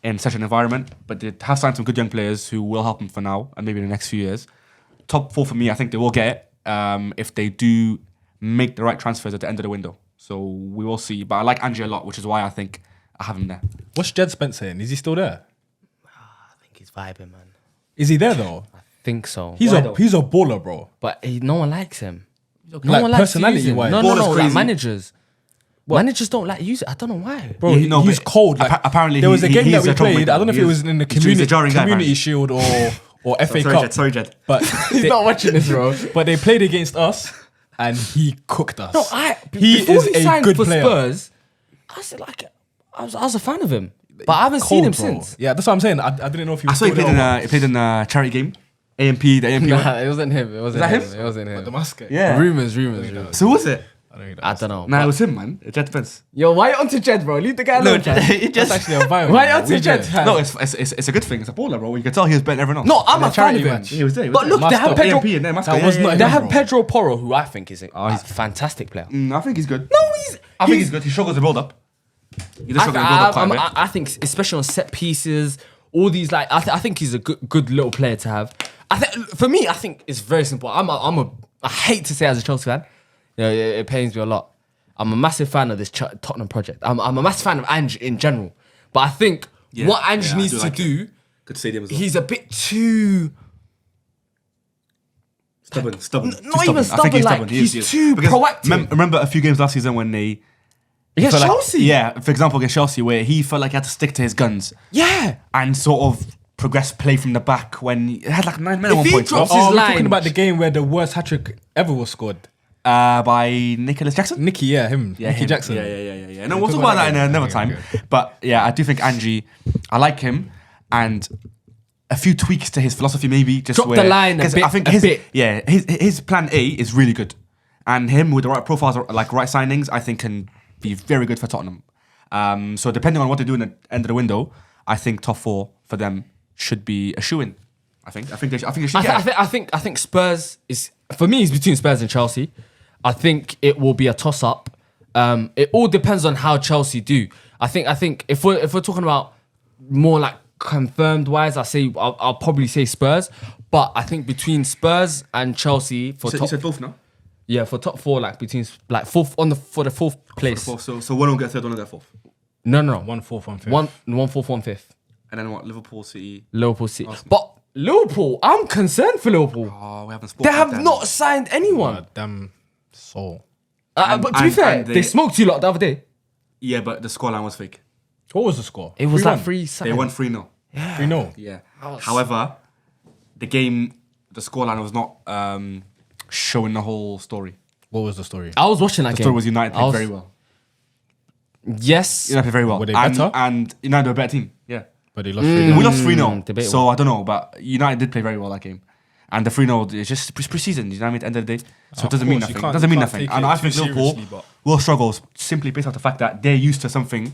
in such an environment. But they have signed some good young players who will help them for now and maybe in the next few years. Top 4 for me, I think they will get it if they do make the right transfers at the end of the window. So we will see. But I like Angie a lot, which is why I think I have him there. What's Jed Spence saying? Is he still there? I think he's vibing, man. Is he there though? I think so. He's a baller, bro. But no one likes him. No Like, one likes personality using him. wise. No, Baller's like crazy. managers. Managers don't like use it. I don't know why. Bro, Yeah, no, he's but cold. Like, apparently there was a he- game that he's we a troublemaker. played. I don't know if He it is. was in the He's a jarring guy, community apparently. shield or FA Sorry, Cup. Jed. Sorry, Jed. But He's they, not watching this, bro. but they played against us and he cooked us. No, he before is he a signed good for player. Spurs, I was a fan of him, but I haven't seen him bro. since. Yeah, that's what I'm saying. I didn't know if he I was saw he still played there or in he played in a charity game. The AMP one. Nah, it wasn't him. It wasn't that him. him? It wasn't him. not. The mascot. Yeah. Rumors. So who was it? I don't know. I don't know. Nah, it was him, man. Jed Pence. Yo, why you onto Jed, bro? Leave the guy alone. Jed. it That's actually a vibe. Why man. onto We Jed? did. fam? No, it's a good thing. It's a baller, bro. You can tell he was better than everyone else. No, I'm In a a fan of charity him. match. he was there. He was But there. look, they have Master. Pedro. AMP and then That was not They him, have bro. Pedro Porro, who I think is a he's- fantastic player. I think he's good. No, I think he's good. He struggles to build up. He does struggle to build up quite a bit. I think, especially on set pieces, all these like, I think he's a good little player to have. For me, I think it's very simple. I hate to say as a Chelsea fan, it pains me a lot. I'm a massive fan of this Tottenham project. I'm a massive fan of Ange in general, but I think what Ange I needs do to like do, Good stadium as well. he's a bit too. Stubborn. Not Too even I think stubborn, like, stubborn. He is, he's he is. too Because proactive. Remember a few games last season when they Against felt like- Chelsea? yeah, for example, against Chelsea, where he felt like he had to stick to his guns Yeah. and sort of progress play from the back when he had like 9 men at If one he point. drops Oh, his we're line. talking about the game where the worst hat trick ever was scored. By Nicholas Jackson. Nicky, yeah, him. Yeah, Nicky him. Jackson. Yeah. No, we'll talk about that in another time. Okay. But yeah, I do think Angie, I like him, and a few tweaks to his philosophy, maybe just Drop the where, line a 'cause bit- I think a bit. his plan A is really good, and him with the right profiles, like right signings, I think can be very good for Tottenham. So depending on what they do in the end of the window, I think top 4 for them should be a shoo-in. I think they should get it. I think Spurs is, for me, it's between Spurs and Chelsea. I think it will be a toss up. It all depends on how Chelsea do. I think if we're talking about more like confirmed wise, I'll probably say Spurs. But I think between Spurs and Chelsea for So top, you said both now? for top 4, like between like fourth for the fourth place. So one will get third, one will get fourth. No. 1-4, 1-5. One fourth, 1/5. And then what? Liverpool, City. Liverpool City. But Liverpool, I'm concerned for Liverpool. Oh, we haven't spoken They about have them. not signed anyone. Damn soul. But to be fair, they smoked you lot the other day. Yeah, but the scoreline was fake. What was the score? It was 3-1. like 3 They won 3-0. 3-0. Yeah. However, the scoreline was not showing the whole story. What was the story? I was watching that The game. story was United I played was- very well. Yes. United played very well. Were they and, better? And United were a better team. Yeah. But they lost 3-0. We lost 3-0. debatable. So I don't know, but United did play very well that game. And the 3-0 is just pre-season, you know what I mean, at the end of the day. So it doesn't mean course, you nothing. can't- It doesn't mean you can't nothing. take And it I too think Liverpool seriously, but- will struggle simply based off the fact that they're used to something.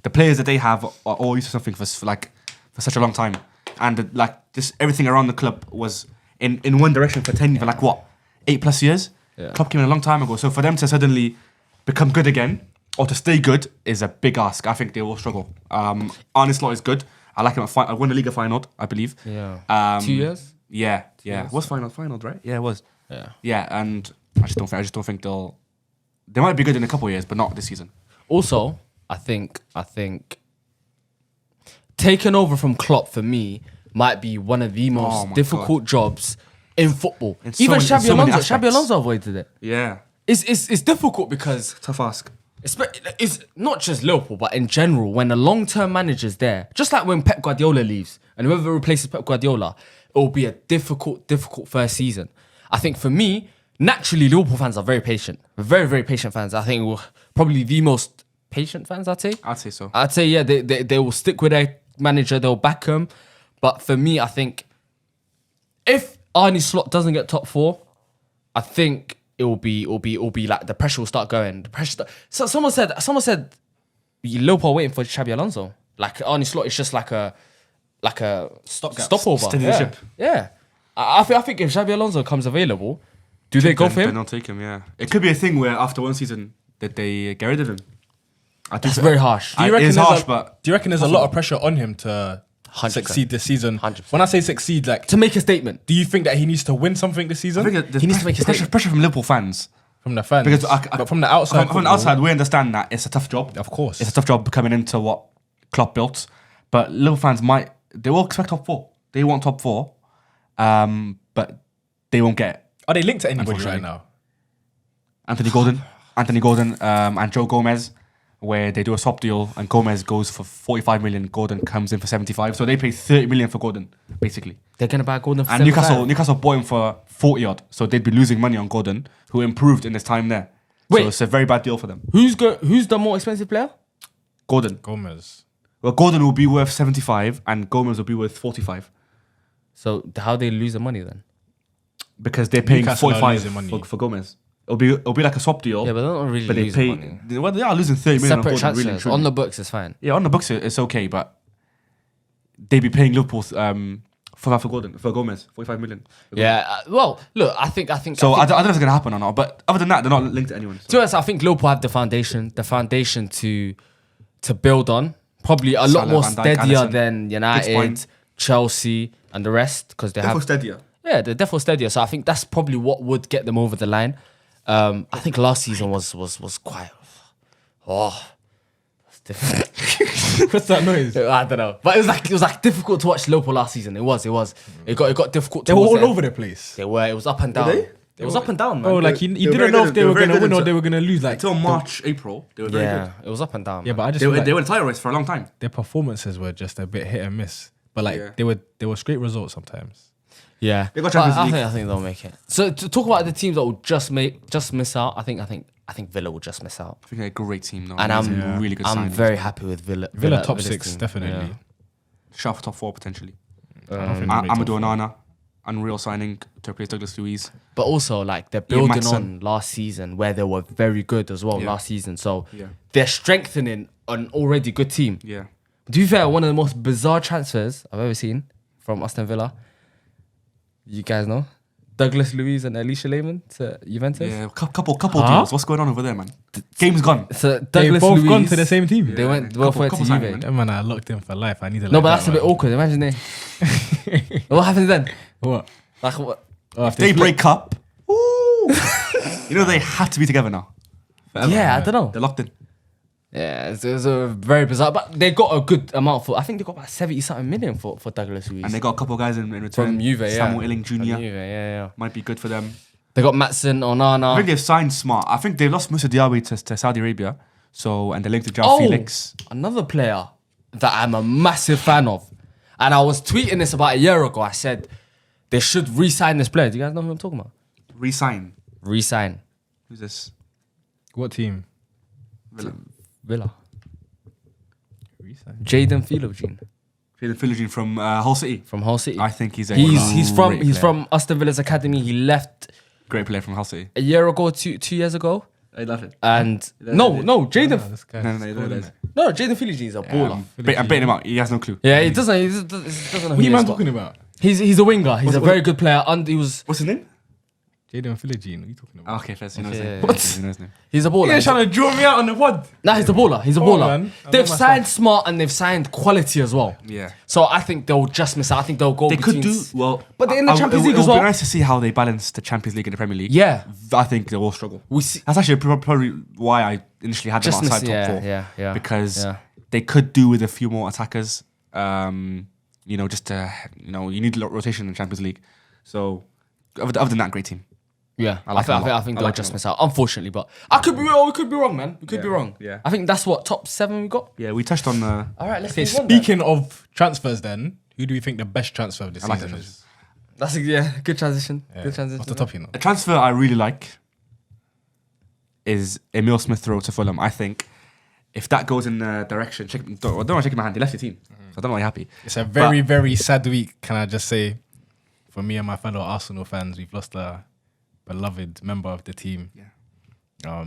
The players that they have are all used to something for such a long time. And everything around the club was in one direction for 8+ years. Yeah. Klopp came in a long time ago. So for them to suddenly become good again or to stay good is a big ask. I think they will struggle. Arne Slot is good. I like him I won the Liga final, I believe. Yeah. 2 years? Yeah. years. Was finals, right? Yeah, it was. Yeah. Yeah, and I just don't think they might be good in a couple of years, but not this season. Also, I think taking over from Klopp for me might be one of the most my difficult jobs in football. In so Even many- Xabi so many Alonso, aspects. avoided it. Yeah. It's difficult because Tough ask. it's not just Liverpool, but in general, when a long-term manager's there, just like when Pep Guardiola leaves and whoever replaces Pep Guardiola, it will be a difficult first season. I think for me, naturally, Liverpool fans are very patient. Very, very patient fans. I think we're probably the most patient fans, I'd say. I'd say so. I'd say, yeah, they will stick with their manager, they'll back him. But for me, I think if Arne Slot doesn't get top 4, I think it will be like the pressure will start going. The pressure. So someone said Liverpool are waiting for Xabi Alonso. Like Arne Slot is just like a stopover. Steady the yeah. ship. Yeah. I think if Xabi Alonso comes available, do they go for Then him? they'll take him, yeah. It could be a thing where after one season that they get rid of him. That's very harsh. Do you reckon It's there's harsh, a, but do you reckon there's a lot of pressure on him to 100%. succeed this season? 100%. When I say succeed, like, To make a statement. do you think that he needs to win something this I season think there's He needs to make a pressure from Liverpool fans. from the fans? Because but from the outside, from the football, outside, we understand that it's a tough job. of course. It's a tough job coming into what Klopp built. But Liverpool fans they will expect top 4. They want top 4. but they won't get it. Are they linked to anybody Unfortunately. right now? Anthony Gordon, and Joe Gomez, where they do a swap deal and Gomez goes for 45 million, Gordon comes in for 75. So they pay 30 million for Gordon, basically. They're gonna buy Gordon for And 75. Newcastle bought him for 40 odd. So they'd be losing money on Gordon, who improved in his time there. Wait. So it's a very bad deal for them. Who's the more expensive player? Gordon. Gomez. Well, Gordon will be worth 75 and Gomez will be worth 45 So how they lose the money then? because they're paying Newcastle are 45 losing money. for Gomez. It'll be like a swap deal. Yeah, but they're not really but they losing pay. money. Well, they are losing 30 million on Separate Gordon, really and transfers truly. on the books is fine. Yeah, on the books it's okay, but they'd be paying Liverpool for Gomez, 45 million. for Gomez. Yeah. Well, look, I think. So I I think, don't know if it's gonna happen or not. But other than that, they're not linked to anyone. to be So. honest, I think Liverpool have the foundation to build on. Probably a lot Salah, more Van Dijk, steadier Alisson. than United, point. Chelsea, and the rest because they have. steadier. Yeah, they're definitely steadier. So I think that's probably what would get them over the line. I think last season was quite. Oh, that's difficult. What's that noise? I don't know, but it was like difficult to watch Liverpool last season. It got difficult. They were towards all the end. over the place. They were. It was up and down. they? It was up and down, man. Oh, like you were didn't very know good- if they they were were very gonna good win or until- they were gonna lose. Like Until March, April, they were very yeah, good. it was up and down. yeah, but I just They feel were like in the title race for a long time. their performances were just a bit hit and miss. But like Yeah. they were straight results sometimes. Yeah, They got But Champions League. I think they'll make it. So to talk about the teams that will just miss out, I think Villa will just miss out, I think they're a great team now. and Amazing, really good I'm signings. very happy with Villa. Villa top Villa's 6 team. definitely. Sharp for top 4 potentially. I don't think they make top Amadou four. Onana, unreal signing to replace Douglas Luiz. But also, like they're building Maxson. on last season where they were very good as well Yeah. last season. So Yeah. they're strengthening an already good team. Yeah. To be fair, one of the most bizarre transfers I've ever seen from Aston Villa. You guys know Douglas Luiz and Alicia Lehmann to Juventus. Yeah, couple Huh? deals. What's going on over there, man? Game's gone. So They Douglas both Luiz, gone to the same team. They went both Couple- went to couple Juve. signing, That man, I locked in for life. I need to. No, like but that, that's a bit man. awkward. Imagine they. What happens then? What? Like what? Oh, If they break up, ooh, you know they have to be together now. Forever. Yeah, I don't know. They're locked in. Yeah, it's a very bizarre. But they got a good amount for. I think they got about 70-something million for Douglas Luiz And they got a couple of guys in return. from Juve. Yeah, Samuel Illing From Jr. Juve, yeah. might be good for them. They got Matson, I Onana. think they've signed smart. I think they lost Moussa Diaby to Saudi Arabia. So and they linked to João Oh, Felix. another player that I'm a massive fan of, and I was tweeting this about a year ago. I said they should re-sign this player. Do you guys know who I'm talking about? Resign. Re-sign Who's this? What team? Villa. Resign. Jadon Philogene Jadon Philogene from Hull City. from Hull City. I think he's a He's great player. from Aston Villa's academy. He left Great player from Hull City. a year ago, two years ago, I love it. and No, Jaden. This guy. No, Jaden Philogene is a baller. I'm betting him out. He has no clue. Yeah, he doesn't know What who are he you man is. talking about? He's a winger. He's a very good player. And he was What's his name? Jadon Philogene. What are you talking about? Okay, first. He knows Okay, his yeah, name. yeah. He knows his name. he's a baller. You're trying to draw me out on the pod. Nah, he's a baller. He's a Come on, baller. man. I They've know my signed smart and they've signed quality as well. Yeah. So I think they'll just miss out. I think they'll go. They could between do well, But they're in the Champions League it as would well. be nice to see how they balance the Champions League and the Premier League. Yeah. I think they will struggle. We see. That's actually probably why I initially had them Just outside miss- top yeah, four. yeah. Because Yeah. they could do with a few more attackers. Just you need rotation in the Champions League. So other than that, great team. Yeah, I like I him a lot. think I they'll like just him a miss out, unfortunately. But I could be wrong. We could be wrong, man. We could be Yeah, wrong. yeah. I think that's what top 7 we got. Yeah, we touched on the. All right, let's Okay, move on then. speaking of transfers, then who do we think the best transfer of the I like season that is? That's good transition. Yeah. Good transition. Off the top, you know. A transfer I really like is Emil Smith Rowe to Fulham. I think if that goes in the direction, don't want to shake my hand. He left your team, so I don't know why you're happy. It's a very, very sad week. Can I just say, for me and my fellow Arsenal fans, we've lost a beloved member of the team. Yeah.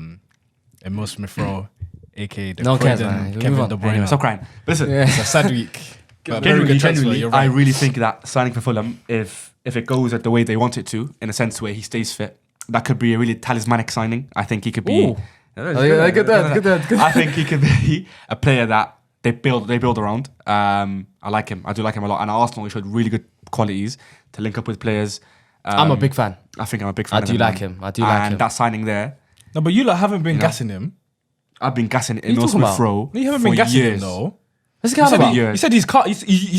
Emil Smith Rowe, aka the No one cares, Croydon man. Move Kevin on. De Bruyne. Anyway, stop crying. But listen, It's a sad week. But very genuinely, good transfer. You're I right. really think that signing for Fulham, if it goes at the way they want it to, in a sense where he stays fit, that could be a really talismanic signing. I think he could be. Ooh. Good that. I think he could be a player that they build around. I like him. I do like him a lot. And at Arsenal, he showed really good qualities to link up with players. I'm a big fan. I think I'm a big fan. I of do him, like man. him. I do like And him. that signing there, No, but you lot haven't been know? gassing him. I've been gassing you Emil talking Smith about? Rowe You haven't for been gassing him years. though. What's the guy about? You said you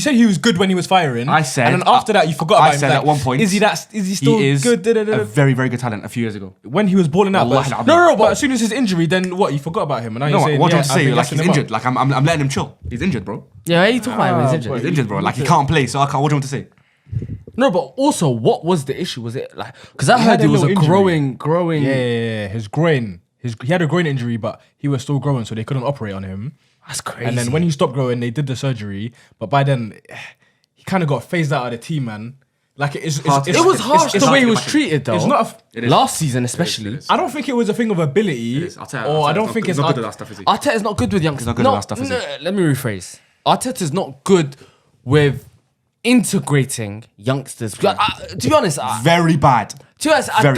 said he was good when he was firing. I said, and then after that you forgot about him. I said Like, at one point, is he still he is good? a very, very good talent a few years ago. When he was balling out. Wallahi But, al-Azim. but as soon as his injury, then what? You forgot about him. And now No, you're I saying, want yeah, to I've say been like gassing he's him up. injured. Like I'm letting him chill. He's injured, bro. Yeah, you talking about him? He's injured. He's injured, bro. Like he can't play, so I can't. What do you want to say? No, but also, what was the issue? Was it like because I He heard had it a was a little injury. growing. Yeah. His groin. He had a groin injury, but he was still growing, so they couldn't operate on him. That's crazy. And then when he stopped growing, they did the surgery. But by then, he kind of got phased out of the team, man. Like it was harsh the way he was treated, though. It's not. It is. Last season, especially. It is. I don't think it was a thing of ability. I'll tell you, Or I don't it's think not- it's not good at that stuff, is he? Arteta's not good with youngsters. not good at that stuff, is he? Let me rephrase. Arteta's not good with integrating youngsters. To be honest, Very bad. Very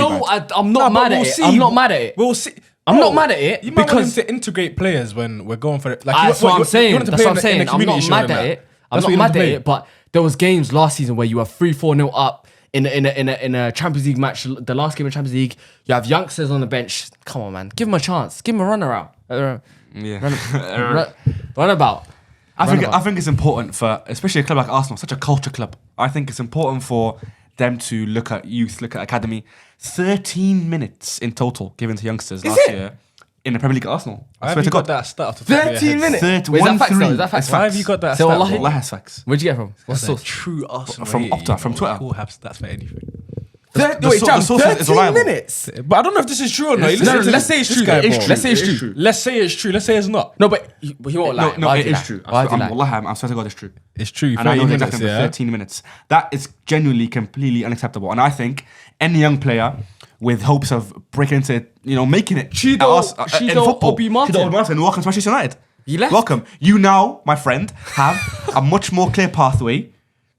I'm not mad at it. I'm not mad at it. We'll see. I'm not mad at it You might want him because to integrate players when we're going for it. Like, that's what I'm saying. That's what I'm saying. I'm not mad at it. I'm That's what not you mad want at to play. it. But there was games last season where you were 3-4-0 up in a Champions League match. The last game of Champions League, you have youngsters on the bench. Come on, man, give them a chance. Give them a run around. Yeah. Run about. I think it's important for, especially a club like Arsenal, such a culture club. I think it's important for them to look at youth, look at academy. 13 minutes in total given to youngsters last year in the Premier League at Arsenal. I swear to God. That stat off the top of your 13 head? minutes. 30, Wait, is that facts? 1-3. Though? Is that facts? Why have you got that So stat? wallahi- Allah has facts. Where'd you get it from? What's That's the true Arsenal. From Opta, from Twitter. Cool have stats for anything. The source is reliable. minutes. But I don't know if this is true or not. No, Let's say it's true. guy, bro. Let's say it's It is true. Let's say it's true. Let's say it's not. No, but he won't lie. No, Why it do you is lie? true. Why do you lie? Wallahi, I swear to God, it's true. It's true. And I know 30 the minutes, exact number, yeah. 13 minutes. That is genuinely completely unacceptable. And I think any young player with hopes of breaking into, making it in football, Obi Martin. Chido Obi Martin, welcome to Manchester United. He left. Welcome. You now, my friend, have a much more clear pathway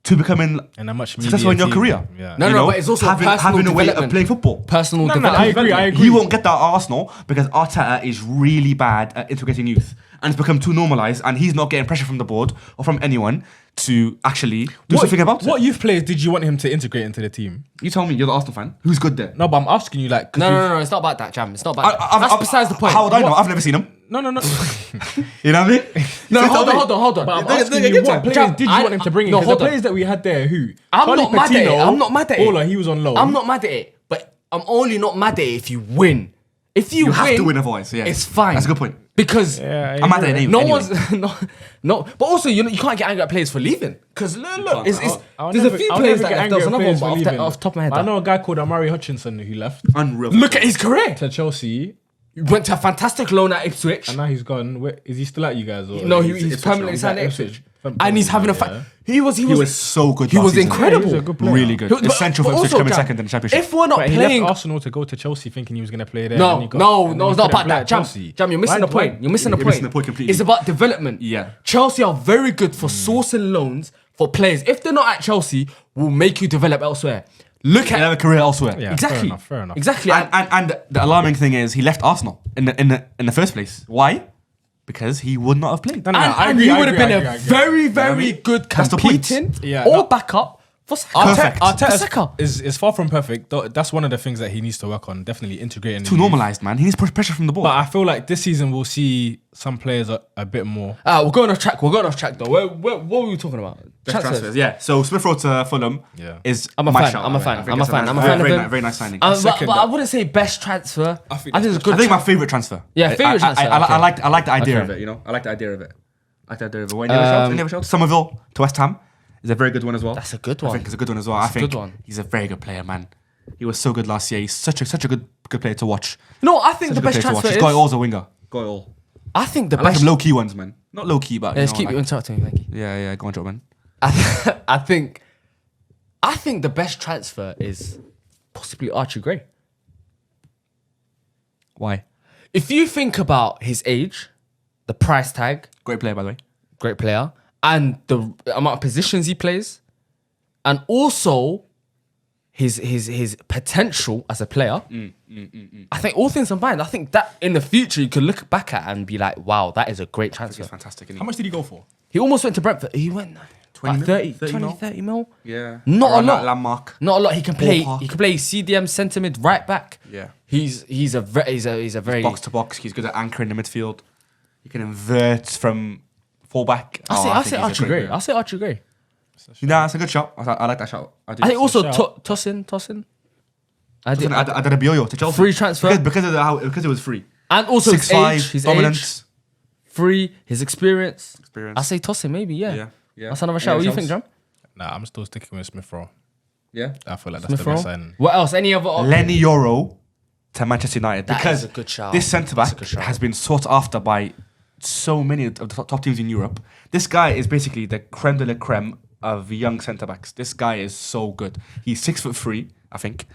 to becoming And a much successful in your media team. career. Yeah. No, but it's also personal having a way of development. playing football. Personal No, development. I agree. He won't get that at Arsenal because Arteta is really bad at integrating youth. And it's become too normalised and he's not getting pressure from the board or from anyone to actually do something about it. What youth players did you want him to integrate into the team? You tell me, you're the Arsenal fan. Who's good there? No, but I'm asking you, like, 'cause No, it's not about that, Jam. It's not about that. That's besides the point. How would I know? I've never seen him. No. You know what I mean? No, So hold tell me. on. But I'm They- asking they you, get what to- players Jam, did you want him to bring in? no, Because the hold on. players that we had there, who? I'm Charlie not mad at it. Patino, I'm not mad at it. Ola, he was on loan. I'm not mad at it, but I'm only not mad at it if you win. If you have to win otherwise, yeah. it's fine. That's a good point. Because Yeah, I'm mad at it anyway. no one's no. But also, you can't get angry at players for leaving. Because look, there's a few players that left. There was another one, but off the top of my head. I know a guy called Amari Hutchinson who left Unreal. Look at his career. to Chelsea, He went to a fantastic loan at Ipswich. and now he's gone. Where, is he still at you guys? Or No, He's he's Ipswich permanently now. signed at He's at Ipswich. Ipswich. And he's having a Yeah. fight. He was so good He last was season. incredible. He was a good player. Really good. But Essential for also, Ipswich coming Jam, second in the championship. If we're not But he playing, left Arsenal to go to Chelsea thinking he was going to play there. no, and he got- no, and no, he it's not couldn't about play that. at Jam, Chelsea. you're missing the point. You're missing the You're point. missing the point completely. It's about development. Yeah. Chelsea are very good for sourcing loans for players. If they're not at Chelsea, will make you develop elsewhere. Look They have at a career elsewhere. Yeah, exactly. Fair enough. Exactly. And the alarming thing is he left Arsenal in the first place. Why? Because he would not have played. No, I And agree, he I would have agree, been I a agree, I agree. very, very good That's the point. competing Yeah, or no. backup for Perfect. Arteta. is far from perfect. That's one of the things that he needs to work on. Definitely integrating. Too normalised, man. He needs pressure from the board. But I feel like this season we'll see some players a bit more. We're going off track. We're going off track though. What were we talking about? Transfers, yeah. So Smith Rowe to Fulham Yeah. is I'm a my fan. shout. I'm a I fan. think I'm a it's fan. nice- I'm a fan of very, him. very nice signing. But Second I up. wouldn't say best transfer. I think it's a good. I think my favourite transfer. Yeah, favourite transfer, I okay. like the idea Okay. of it. You know, I like the idea of it. What, any other shouts? Somerville to West Ham is a very good one as well. That's a good I one. think it's a good one as well. That's I a think good one. he's a very good player, man. He was so good last year. He's such a good player to watch. No, I think Such the a good best player to watch. transfer He's is. got it all as a winger. Got it all. I think the I like best. some low key ones, man. Not low key, but Let's you know, keep like, you interrupting me, thank you. Yeah, go on, Joe, man. I think the best transfer is possibly Archie Gray. Why? If you think about his age, the price tag, Great player, by the way. great player, and the amount of positions he plays, and also his potential as a player. I think all things combined, I think that in the future you could look back at and be like, wow, that is a great transfer. He's fantastic. Isn't he? How much did he go for? He almost went to Brentford. He went 20 like mil? 30 mil? 30 mil. Yeah. Not a Around lot. that landmark. Not a lot. He can play. Ballpark. He can play CDM centre mid, right back. Yeah. He's a very Box to box. He's good at anchoring the midfield. He can invert from fullback. I say Archie Gray. I say Archie Gray. Nah, it's a good shot. I like that shot. I think also Tosin. I did a Bioyo to Chelsea. Free transfer because it was free. and also his 6'5", age, his dominance. free, his experience. Experience. I say Tosin maybe. Yeah. Yeah. That's another shout. What do you think, Jam? Nah, I'm still sticking with Smith Rowe. Yeah. I feel like that's Smith the best Rowe? signing. What else? Any other? Lenny Yoro to Manchester United That because is a good shout. this centre That's a back good shout. has been sought after by so many of the top teams in Europe. This guy is basically the creme de la creme of young centre backs. This guy is so good. He's 6'3", I think.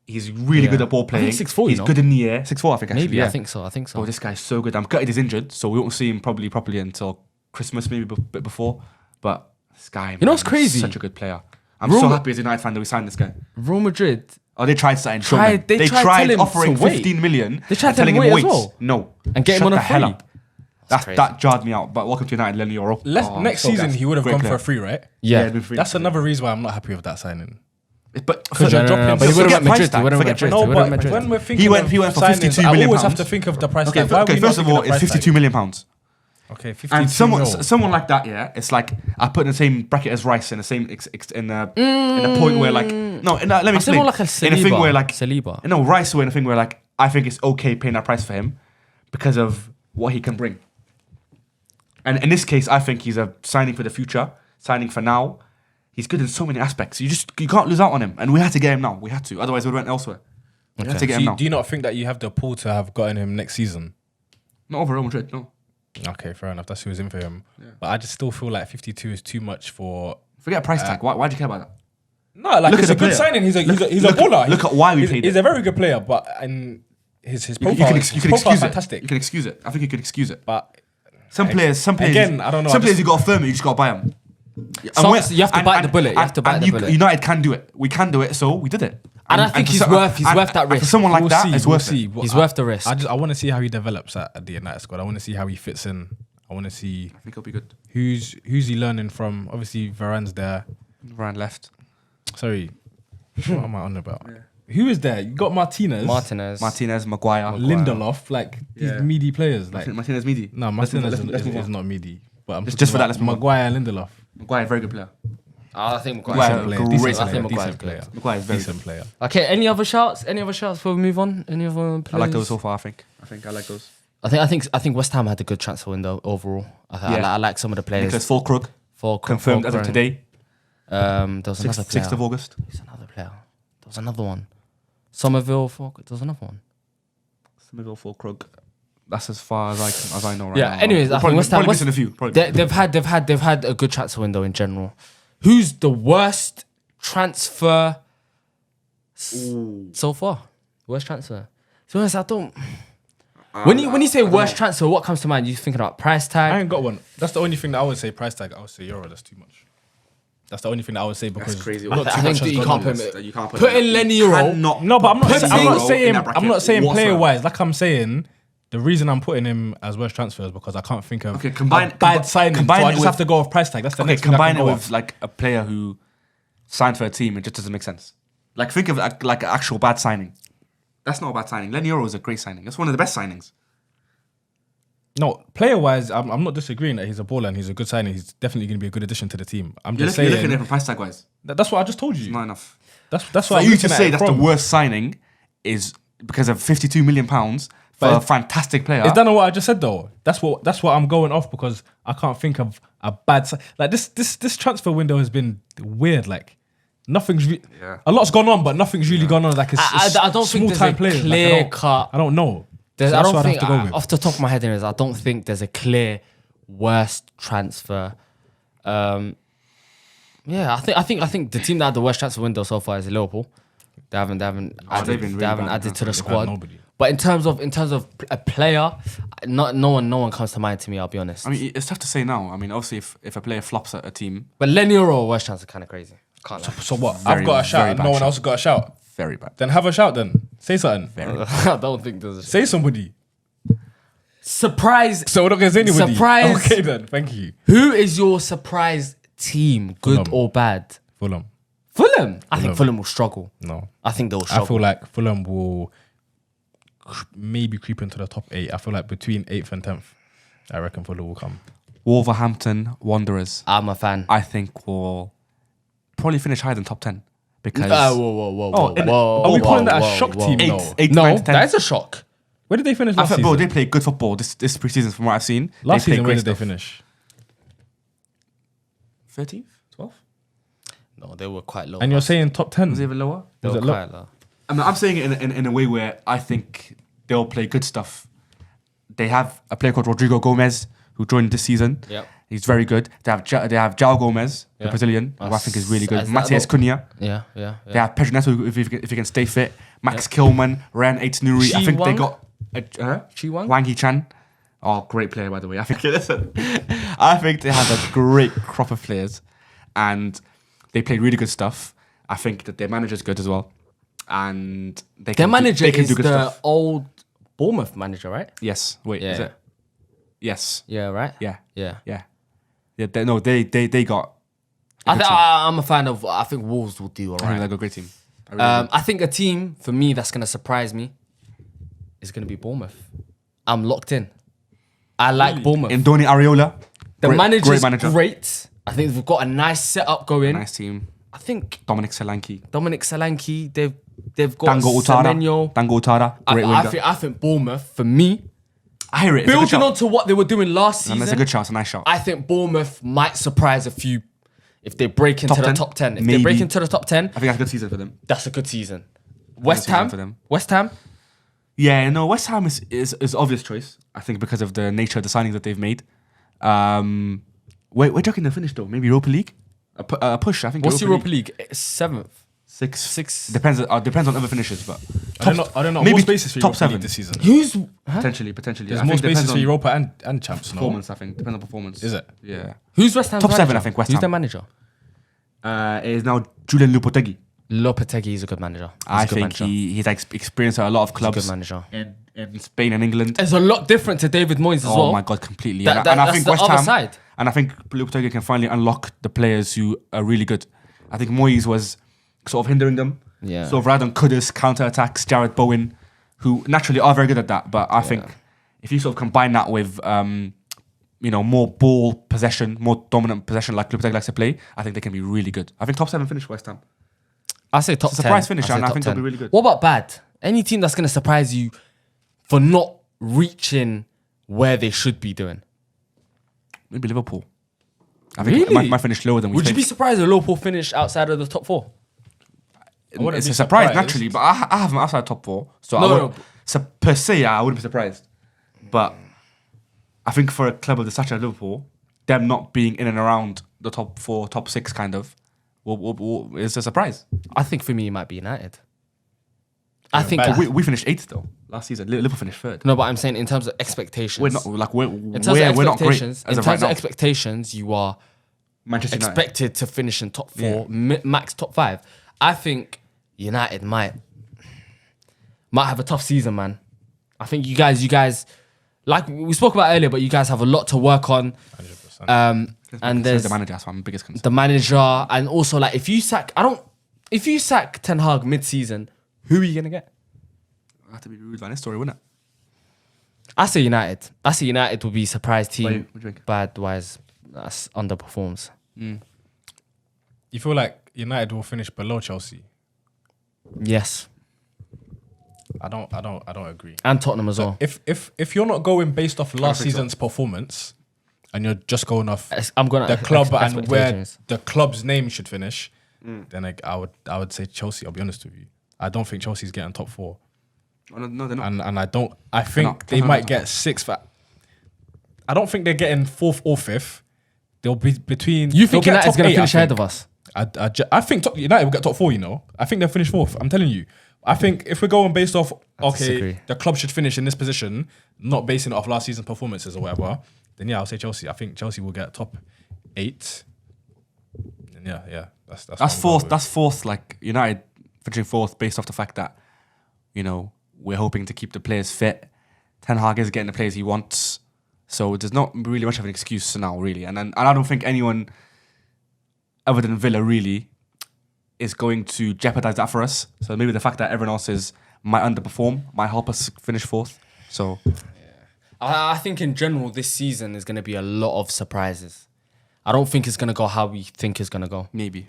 He's really good at ball playing. I think 6'4", He's you know? good in the air. 6'4", I think. Actually, Maybe yeah. I think so. Oh, this guy's so good. I'm gutted he's injured, so we won't see him probably properly until Christmas, maybe a bit before. But this guy, You know what's man, crazy? Such a good player. I'm so happy as a United fan that we signed this guy. Real Madrid. Oh, they tried starting Tried- Showman. they They tried tried telling him offering to wait. 15 million. They tried and telling telling him him wait as wait. well. No. And get him Shut on a the hell free. up. That jarred me out. But welcome to United, Lenny Yoro. Next season, he would have Great gone player. for a free, right? Yeah. it'd been free. That's another reason why I'm not happy with that signing. But Because you're dropping. But he would have Forget went Madrid. price tag, He would have went forget Madrid. price He No, would have but Madrid. when we're thinking He went of for signings, 52 I million always have pounds. to think of the price Okay, tag. Why are we not first of thinking all, the it's price 52 tag? million pounds. Okay, 52 And mil. someone like that, yeah, it's like I put in the same bracket as Rice in the same in a point where like let me I say explain. more like a in a thing where like Saliba. no, Rice were in a thing where like I think it's okay paying that price for him because of what he can bring. And in this case, I think he's a signing for the future, signing for now. He's good in so many aspects. You can't lose out on him, and we had to get him now. We had to, otherwise we went elsewhere. We had to get him now. Do you not think that you have the pull to have gotten him next season? Not over Real Madrid, no. Okay, fair enough. That's who was in for him. But I just still feel like 52 is too much for. Forget price tag. Why do you care about that? No, like Look it's at a the good player. signing. He's a Look baller. look at why we paid He's it. a very good player, but and his You profile, can his excuse profile's it. fantastic. You can excuse it. I think you could excuse it. But Some players. Again, I don't know, Some I players just- you got to firm it. You just got to buy them. You have to bite the bullet. You have to bite the bullet. United can do it. We can do it, so we did it. And I think he's worth that risk. For someone like that, it's worth it. He's worth the risk. I want to see how he develops at the United squad. I want to see how he fits in. I want to see I think it'll be good. who's he learning from. Obviously, Varane's there. Ryan left. Sorry, what am I on about? Who is there? You got Martinez, Martinez, Maguire. Lindelof, like these meaty players. Like Martinez meaty. no, Let's Martinez move is on. not meaty. But I'm Just talking for that, about let's move on. Maguire and Lindelof. Maguire, very good player. I think Maguire, Maguire's great good. player. I think Maguire's Decent good. player. Maguire's very Decent good. player. Okay, any other shouts? Any other shouts before we move on? Any other players? I like those so far. I think I like those. I think West Ham had a good transfer window overall. I like some of the players. Nicholas Fulkrug confirmed as of today. There was another player. 6th of August. There's another player. There was another one. Somerville. There was another one. Somerville Fulkrug. That's as far as I know right now. Yeah. Anyways, I think Probably- West Ham. probably missing a few. Probably missing a few. They've had a good transfer window in general. Who's the worst transfer so far? Worst transfer. To be honest, I don't. When you say worst transfer, what comes to mind? You thinking about price I tag? ain't got one. That's the only thing that I would say. Price tag. I would say Euro. That's too much. That's the only thing that I would say because That's crazy. I Not too think much that has you gone can't on put this, him- that you can't put in Lenny Euro. No, but I'm not saying I'm not saying whatsoever. player wise. Like I'm saying, the reason I'm putting him as worst transfer is because I can't think of Okay, combine- a bad signing. So combine I it just with- have to go off price tag. That's the Okay, next thing I combine can it go with off. like a player who signed for a team. It just doesn't make sense. Like think of like an actual bad signing. That's not a bad signing. Lenny Euro is a great signing. That's one of the best signings. No, player wise, I'm not disagreeing that he's a baller and he's a good signing. He's definitely going to be a good addition to the team. I'm You're just looking saying at it from price tag wise. that's what I just told you. Not enough. That's For what I'm you to looking at say it that's the from. worst signing is because of £52 million for But a fantastic player. Is that not what I just said though? That's what I'm going off because I can't think of a bad like this transfer window has been weird. Like nothing's a lot's gone on, but nothing's really gone on. Like it's I don't think there's a players. clear cut. I don't know. I So that's don't what I'd think have to go with. off the top of my head, anyways, I don't think there's a clear worst transfer. I think the team that had the worst transfer window so far is Liverpool. They haven't they've been really added bad to the transfers. squad. nobody. But in terms of a player, no one comes to mind to me. I'll be honest. I mean, it's tough to say now. I mean, obviously, if a player flops at a team, but Lenny Euro worst transfer kind of crazy. Can't lie. So what? Very, I've got a shout. very And bad no one shout. else has got a shout. very bad. Then have a shout. Then say something. I don't think there's a Say somebody. surprise. So we're not gonna say anybody. Surprise. Okay then. Thank you. Who is your surprise team, good Fulham. or bad? Fulham. Fulham. I think Fulham will struggle. No. I think they'll I struggle. feel like Fulham will maybe creep into the top 8. I feel like between 8th and 10th, I reckon Fulham will come. Wolverhampton Wanderers, I'm a fan. I think, will probably finish higher than top 10 because Are we calling that a shock team? though? eight, No, nine to 10. that is a shock. Where did they finish I last thought, season? bro, they play good football this preseason from what I've seen. Last they season, where great did they stuff. finish? 13th? 12th? No, they were quite low. And you're saying top 10? Was it even lower? they was were it low? quite low. I mean, I'm saying it in a way where I think they'll play good stuff. They have a player called Rodrigo Gomez who joined this season. Yep. He's very good. They have João Gomez, the Yeah. Brazilian, who I think is really good. Is that Matias not- Cunha. Yeah. They have Pedro Neto if he can stay fit. Max Kilman, Ryan Aitz-Nuri. I think they Chi-Wang? got Chi-Wang? Wang Hee-chan. Oh, great player by the way. I think listen, I think they have a great crop of players, and they play really good stuff. I think that their manager's good as well, and they Their can manager they can is do good the stuff. old Bournemouth manager, right? Yes. Wait. Yeah. Is it? Yes. Yeah, right? Yeah. Yeah. Yeah. Yeah. They got. I'm a fan of. I think Wolves will do all I think right. they're a great team. I really do. I think a team for me that's gonna surprise me is gonna be Bournemouth. I'm locked in. I like Bournemouth. Indoni Areola. The manager's great manager. great. I think we've got a nice setup going. Nice team. I think Dominic Solanke. Dominic Solanke. They've got Dango Utara. Semenyo. Dango Utara. Great winger. I think Bournemouth for me, I hear it. It's a good building shout. on to what they were doing last And season. it's a good shout. It's a nice shout. I think Bournemouth might surprise a few if they break into Top the 10? top 10. If Maybe. they break into the top 10, I think that's a good season for them. that's a good season. West season Ham, for them. West Ham. Yeah, no, West Ham is obvious choice. I think because of the nature of the signings that they've made. Where do you reckon they'll finish though? Maybe Europa League? A push, I think. What's Europa League? Seventh. Six. Depends on other finishes, but I don't know. maybe More spaces for top Europa 7 League this season. Who's Potentially. There's I more think depends spaces for on Europa and champs. No, performance. I think depends on performance. is it? Yeah. Who's West Ham's Top 7, manager? I think, West Who's Ham. their manager? It is now Julian Lopetegui. Lopetegui is a good manager. He's I a good think manager. he's experienced at a lot of He's a clubs good manager. in Spain and England. It's a lot different to David Moyes as well. Oh my god, completely. That- and that- I that's think the West other Ham, side. and I think Lopetegui can finally unlock the players who are really good. I think Moyes was sort of hindering them. Yeah. Sort of rather than Kudus, counter attacks, Jared Bowen, who naturally are very good at that. But I think if you sort of combine that with more ball possession, more dominant possession like Lopetegui likes to play, I think they can be really good. I think top 7 finish West Ham. I say top 10. Surprise finish, say and I top think they'll 10. be really good. What about bad? Any team that's going to surprise you for not reaching where they should be doing? Maybe Liverpool. I think it Really? might finish lower than we Would you think. be surprised if Liverpool finish outside of the top 4? wouldn't It's be a surprise, surprised. naturally, but I have them outside top 4. So No. per se, I wouldn't be surprised. But I think for a club of the stature of Liverpool, them not being in and around the top 4, top 6 kind of, is a surprise. I think for me it might be United. I think bad. We finished 8th though last season. Liverpool finished 3rd. no, but I'm saying in terms of expectations. We're not like we're in terms of we're not great expectations. as In of right terms of now. expectations, you are Manchester United. expected to finish in top 4, Yeah. max top 5. I think United might have a tough season, man. I think you guys, like we spoke about earlier, but you guys have a lot to work on. 100%. And there's the manager. That's my biggest concern. the manager, and also like if you sack Ten Hag mid-season, who are you gonna get? I have to be rude by this story, wouldn't it? I say United. I say United will be surprise What team. do you think? Bad wise, that's underperforms. You feel like United will finish below Chelsea? Yes, I don't agree. and Tottenham as well. If you're not going based off last think so. season's performance, and you're just going off I'm gonna the club and where expectations. the club's name should finish, then I would say Chelsea. I'll be honest with you. I don't think Chelsea's getting top 4, Oh, no, they're not. and I think not. they They're might not. get 6th. I don't think they're getting 4th or 5th. They'll be between. You think they'll get United's top gonna 8, finish I ahead think. of us? I think United will get top 4. You know, I think they'll finish 4th. I'm telling you. I think if we're going based off, disagree. the club should finish in this position, not basing it off last season's performances or whatever, then yeah, I'll say Chelsea. I think Chelsea will get top 8. And yeah, that's what I'm going fourth. with. That's fourth. Like United finishing 4th based off the fact that we're hoping to keep the players fit. Ten Hag is getting the players he wants, so there's not really much of an excuse now, really. And I don't think anyone other than Villa really is going to jeopardize that for us. So maybe the fact that everyone else might underperform might help us finish 4th. So I think in general this season is going to be a lot of surprises. I don't think it's going to go how we think it's going to go. Maybe.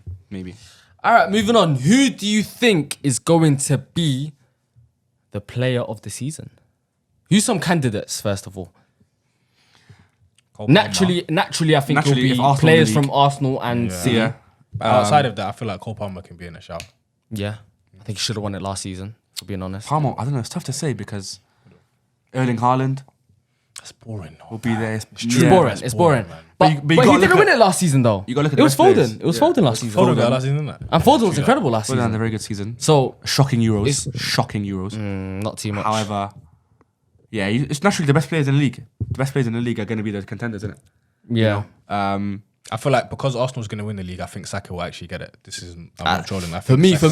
All right, moving on. Who do you think is going to be the player of the season? Who's some candidates, first of all? Cole Palmer. Naturally, I think Naturally, if it'll be Arsenal players in the from Arsenal and City. Yeah. But outside of that, I feel like Cole Palmer can be in a shout. Yeah. I think he should have won it last season, for being honest. Palmer, I don't know. It's tough to say because Erling Haaland That's boring. will be there. It's boring. It's boring. man. But you he gotta didn't look win at- it last season, though. You gotta look at It the was best players. Foden. It was Yeah. Foden last season. Foden got last season, didn't it? And Foden was incredible last Foden had a season. very good season. So, Shocking Euros. It's- Shocking Euros. not too much. However, yeah, it's naturally the best players in the league. The best players in the league are going to be the contenders, isn't it? Yeah. I feel like because Arsenal's going to win the league, I think Saka will actually get it. This is I'm not trolling. I For think me, Saka-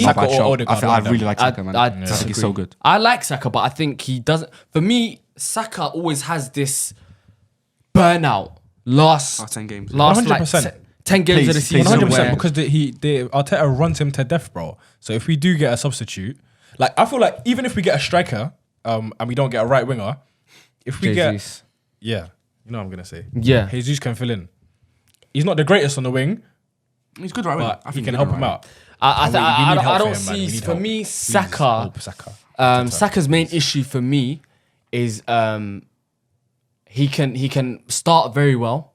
Not bad or shout. Odegaard, I one of really them. like Saka, man. I I think he's disagree. so good. I like Saka, but I think he doesn't. For me, Saka always has this burnout. Last 10 games. Last 100%. 10 games of the Please, season. 100% where- because Arteta runs him to death, bro. So if we do get a substitute, like I feel like even if we get a striker, and we don't get a right winger, if we Jesus. you know what I'm gonna say, Yeah. Jesus can fill in. He's not the greatest on the wing, He's good right but I he think can he's help good him right out. I We need help don't for him, man. see. We need For help. me, Please, Saka. help Saka. Saka's main issue for me is he can start very well,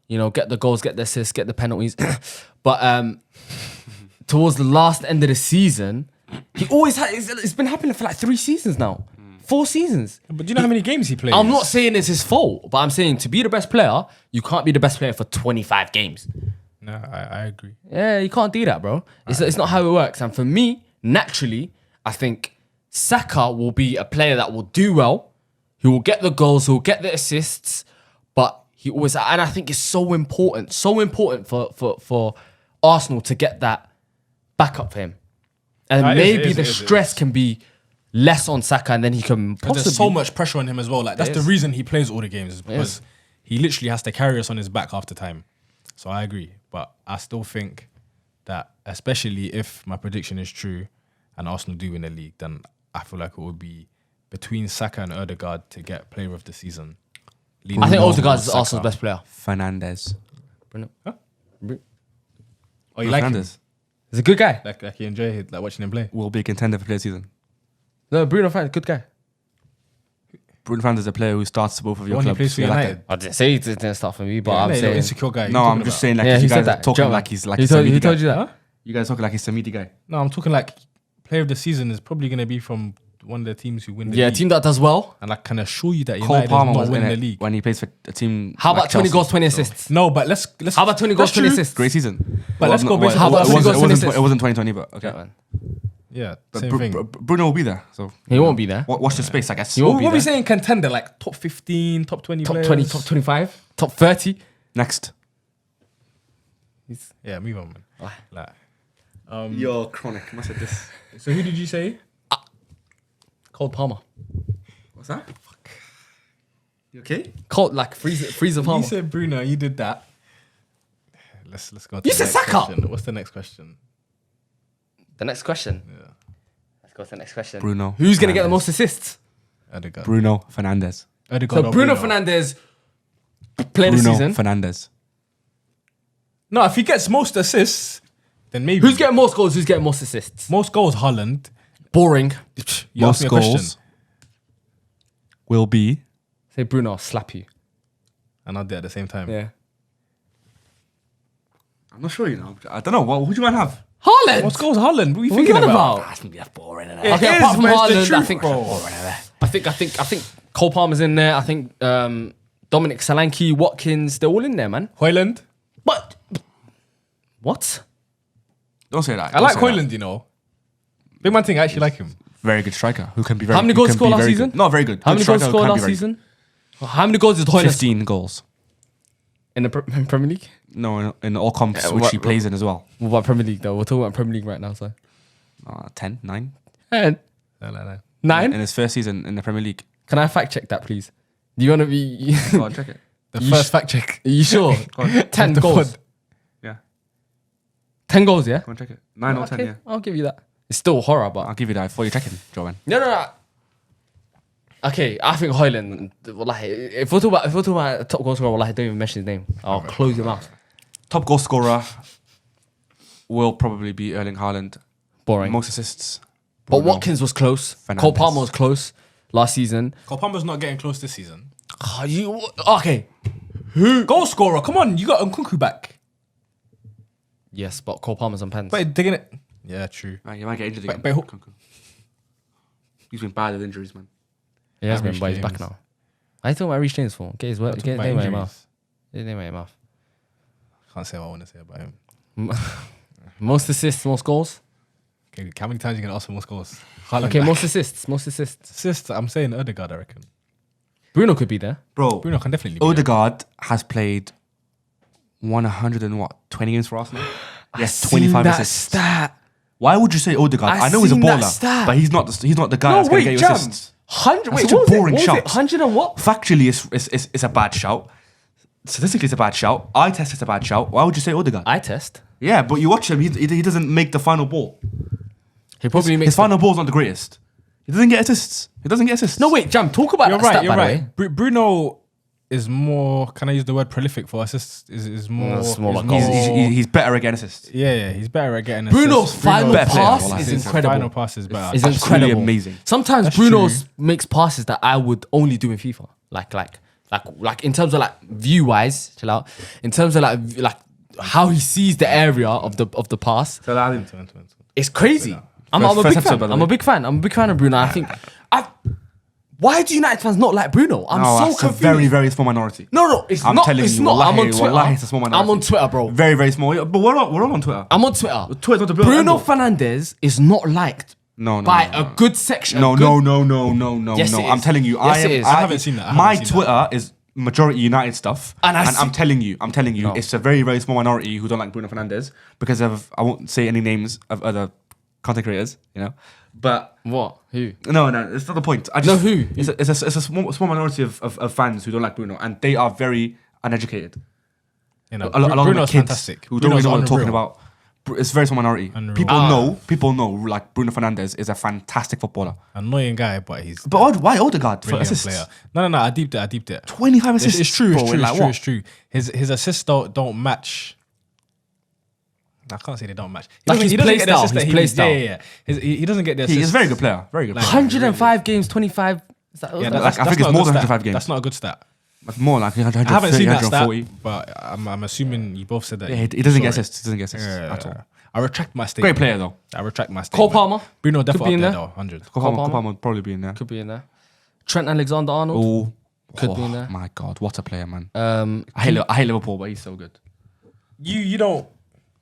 you know, get the goals, get the assists, get the penalties, but towards the last end of the season, he always it's been happening for like 3 seasons now, 4 seasons. But do you know how many games he plays? I'm not saying it's his fault, but I'm saying to be the best player, you can't be the best player for 25 games. No, I agree. Yeah, you can't do that, bro. It's not how it works. And for me, naturally, I think Saka will be a player that will do well. He will get the goals, he'll get the assists, but he always, and I think it's so important for Arsenal to get that backup for him. And It maybe is, the it is. stress can be less on Saka, and then he can possibly. There's so much pressure on him as well. Like that's the is. reason he plays all the games is because he literally has to carry us on his back half the time. So I agree, but I still think that especially if my prediction is true and Arsenal do win the league, then I feel like it would be between Saka and Odegaard to get player of the season. I think Odegaard is Saka. Arsenal's best player. Fernandes. Oh, you like him? Fernandes He's a good guy. Like you enjoy like watching him play? will be a contender for player of the season. No, Bruno Fernandes, good guy. Bruno Fernandes is a player who starts both of your When he clubs. plays for You like United. it? I didn't say he didn't start for me, but Yeah, I'm no, saying. insecure guy. No, I'm just saying like Yeah, you he guys said are that. talking Joe, like he's he told you guy. that. You guys talking like he's a meaty guy. No, I'm talking like player of the season is probably going to be from one of the teams who win the Yeah, a league. team that does well. And I can assure you that Cole United Palmer does was not in win the it league. when he plays for a team. How like about 20 Chelsea. goals, 20 assists? No, but let's How about 20 goals, 20 assists? Great season. But let's go based How on about it 20 goals, 20 wasn't, assists? it wasn't 2020, but okay. Yeah, man. Yeah, But same thing. Bruno will be there. So He won't be there. watch the space, I guess. He won't be What are we there. saying contender? Like top 15, top 20 Top players? 20, top 25, top 30. Next. Yeah, move on, man. Like, Yo, chronic. Must have this. so who did you say? Cole Palmer. What's that? Fuck. You okay? Cole, like Freezer You Palmer. said Bruno. You did that. Let's go. To You the said next Saka. question. What's the next question? The next question. Yeah, Let's go to the next question. Bruno. Who's going to get the Fernandes. most assists? Odegaard. Bruno Fernandes. Odegaard So or Bruno Fernandes, player of the Bruno season. Fernandes. No, if he gets most assists, then maybe. Who's getting most goals? Who's getting most assists? most goals? Holland. Boring. You asked me Most a question. goals will be Say Bruno, I'll slap you. And I'll do it at the same time. Yeah. I'm not sure, you know. I don't know. Who do you want to have? Haaland. Most goals? Holland. What are you What are you thinking on about? about? That's gonna be boring. It Okay, is, apart from but it's the Haaland, I truth, think, bro. I think Cole Palmer's in there. I think Dominic Solanke, Watkins, they're all in there, man. Hoyland. But what? Don't say that. I like Hoyland, you know. Big man thing, I actually like him. Very good striker who can be very. How many who goals can scored be last very season? Good. Not very good. How Good many goals striker who scored can be last very season? How many goals did good. Hoyland 15 goals. in the Premier League? No, in all comps Yeah, which what- he plays in as well. What about Premier League though? We're talking about Premier League right now, so 10, 9. and No. 9. In his first season in the Premier League. Can I fact check that, please? Do you want to be? Go on, check it. The You first sh- fact check. Are you sure? 10 The goals. pod. Yeah, 10 goals, yeah. go and check it. 9 or 10, Okay, yeah. I'll give you that. It's still horror, but I'll give you that before you're checking, Joanne. no. Okay, I think Højlund. Wallahi, if we're talking about top goal scorer, wallahi, don't even mention his name. I'll close your mouth. Top goal scorer will probably be Erling Haaland. Boring. Most assists. But Bruno. Watkins was close. Fernandes. Cole Palmer was close last season. Cole Palmer's not getting close this season. Okay. Goal scorer, come on, you got Nkunku back. Yes, but Cole Palmer's on pens. But they're gonna. Yeah, true. Man, you might get injured again. but who- Nkunku. He's been bad with injuries, man. He has been, Reece but he's back James. now. I talking about Reece James for. Get his word. Get his name out of your mouth. Get his name out of your mouth. Can't say what I want to say about him. Most assists, most goals. Okay, how many times are you gonna ask for more scores? Okay, most assists, most assists. Assist. I'm saying Odegaard, I reckon. Bruno could be there. Bro, Bruno can definitely. Be there. Odegaard has played 120 games for Arsenal. Yes, Seen 25 that assists. stat. Why would you say Odegaard? I I know he's a seen that baller, stat. but he's not the guy that's going to get you assists. 100. That's Wait, such a what was it? boring What was shout. it? 100 and what? Factually, it's a bad shout. Statistically, it's a bad shout. Eye test, it's a bad shout. Why would you say Odegaard? Eye test. Yeah, but you watch him, he doesn't make the final ball. He probably makes His final ball's not the greatest. He doesn't get assists. No, wait, Jam. Talk about You're that right. stat, You're by the way. right. Bruno is more. Can I use the word prolific for assists? Is more. It's more is like more- He's better at getting assists. Yeah, he's better at getting Bruno's assists. final better player, pass wallahi. is His incredible. Final pass is better. Is Absolutely incredible. amazing. Sometimes That's Bruno true. makes passes that I would only do in FIFA. Like in terms of like view wise, chill out. In terms of like how he sees the area of the pass, it's crazy. I'm a First big episode, fan. by the I'm a way. big fan. I'm a big fan of Bruno. I think. Why do United fans not like Bruno? I'm so that's confused. a very, very small minority. No, it's I'm not. telling It's you, not. I'm on wallahi, Twitter. wallahi, it's a small minority. I'm on Twitter, bro. Very, very small. But we're all on Twitter. I'm on Twitter. Twitter's not the build. Bruno Fernandes is not liked No, by no. a good section. No. Yes, it I'm is. telling you, Yes, it is. I haven't seen that. My Twitter is majority United stuff, And and I see- I'm telling you, No. it's a very, very small minority who don't like Bruno Fernandes because of I won't say any names of other content creators, but What? Who? no, it's not the point. I just No, who? It's a small minority of fans who don't like Bruno, and they are very uneducated. You know, A lot of Bruno's the kids fantastic. who don't Bruno's really know what they're talking unreal. about. It's a very small minority. Unreal. People know, like Bruno Fernandes is a fantastic footballer. Annoying guy, but he's But why Odegaard for brilliant assists? player. No. I deeped it. 25 assists. It's true. bro, It's true. like It's true. what? It's true. His assists don't match. I can't say they don't match. Like his He doesn't play get the style, assists his that he play needs. style. Yeah. He doesn't get the assists. He's a very good player. Very good player. 105 games, 25. Is that, Yeah, Like, I think it's not a more good than stat. 105 games. That's not a good stat. More like 130, I haven't seen that stat, 140. but I'm assuming you both said that. Yeah, he doesn't get Saw it. assists. He doesn't get assists Yeah. at all. I retract my statement. Great player though. I retract my Cole statement. Palmer? Bruno Could be definitely in up there there. though. 100. Cole Palmer? Palmer would probably be in there. Could be in there. Trent Alexander-Arnold. Oh, Could be in there. My God, what a player, man. I I hate Liverpool, but he's so good. You don't.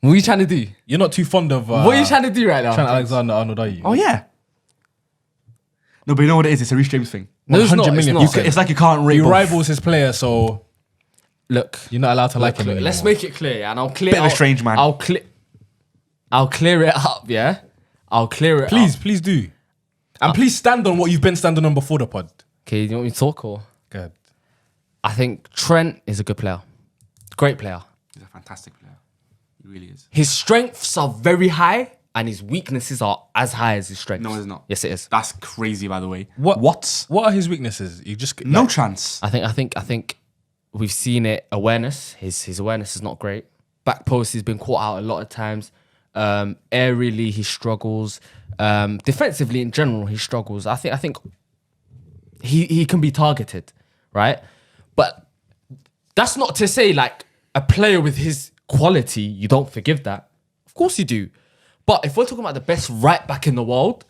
What are you trying to do? You're not too fond of. What are you trying to do right now? Trent Alexander-Arnold, are you? Oh yeah. No, but you know what it is? It's a Reece James thing. No, it's 100 not. It's million. not. It's like you can't rate He both. rivals his player, so Look, you're not allowed to like him anymore. let's make it clear, yeah, and I'll clear. Bit of a strange man. I'll clear it up, yeah. I'll clear it. Please, up. please do. And please stand on what you've been standing on before the pod. Okay, you want me to talk or? Good. I think Trent is a good player, great player. He's a fantastic player. He really is. His strengths are very high, and his weaknesses are as high as his strengths. No, it's not. Yes, it is. That's crazy, by the way. What? What? What are his weaknesses? You just No like, chance. I think we've seen it. Awareness. His awareness is not great. Back post, he's been caught out a lot of times. Aerially, he struggles. Defensively, in general, he struggles. I think he can be targeted, right? But that's not to say like a player with his quality, you don't forgive that. Of course you do. But if we're talking about the best right back in the world,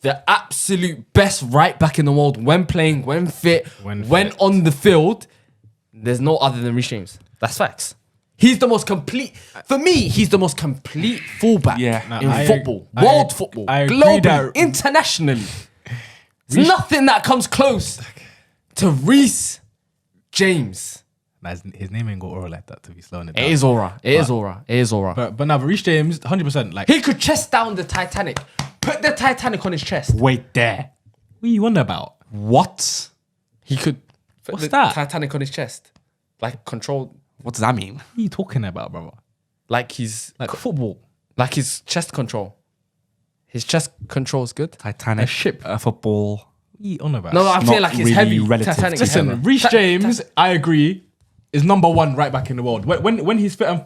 the absolute best right back in the world when playing, when fit, when on the field, there's no other than Reece James. That's facts. He's the most complete. For me, he's the most complete fullback in football, world football, I agree globally, that- internationally. There's nothing that comes close to Reece James. Nah, his name ain't got aura like that to be slowing it down. It is aura. It is aura. It is aura. But now, Reece James, 100%. Like, He could chest down the Titanic. Put the Titanic on his chest. Wait there. what are you wonder about? What? He could put What's the that? Titanic on his chest. Like control, What does that mean? What are you talking about, brother? like he's Like football. like his chest control. His chest control is good. Titanic. A ship. A football. you on about? No, I'm saying not like it's really heavy. relative. Titanic. Listen, heavy. Reece James, I agree, is number one right back in the world. When he's fit and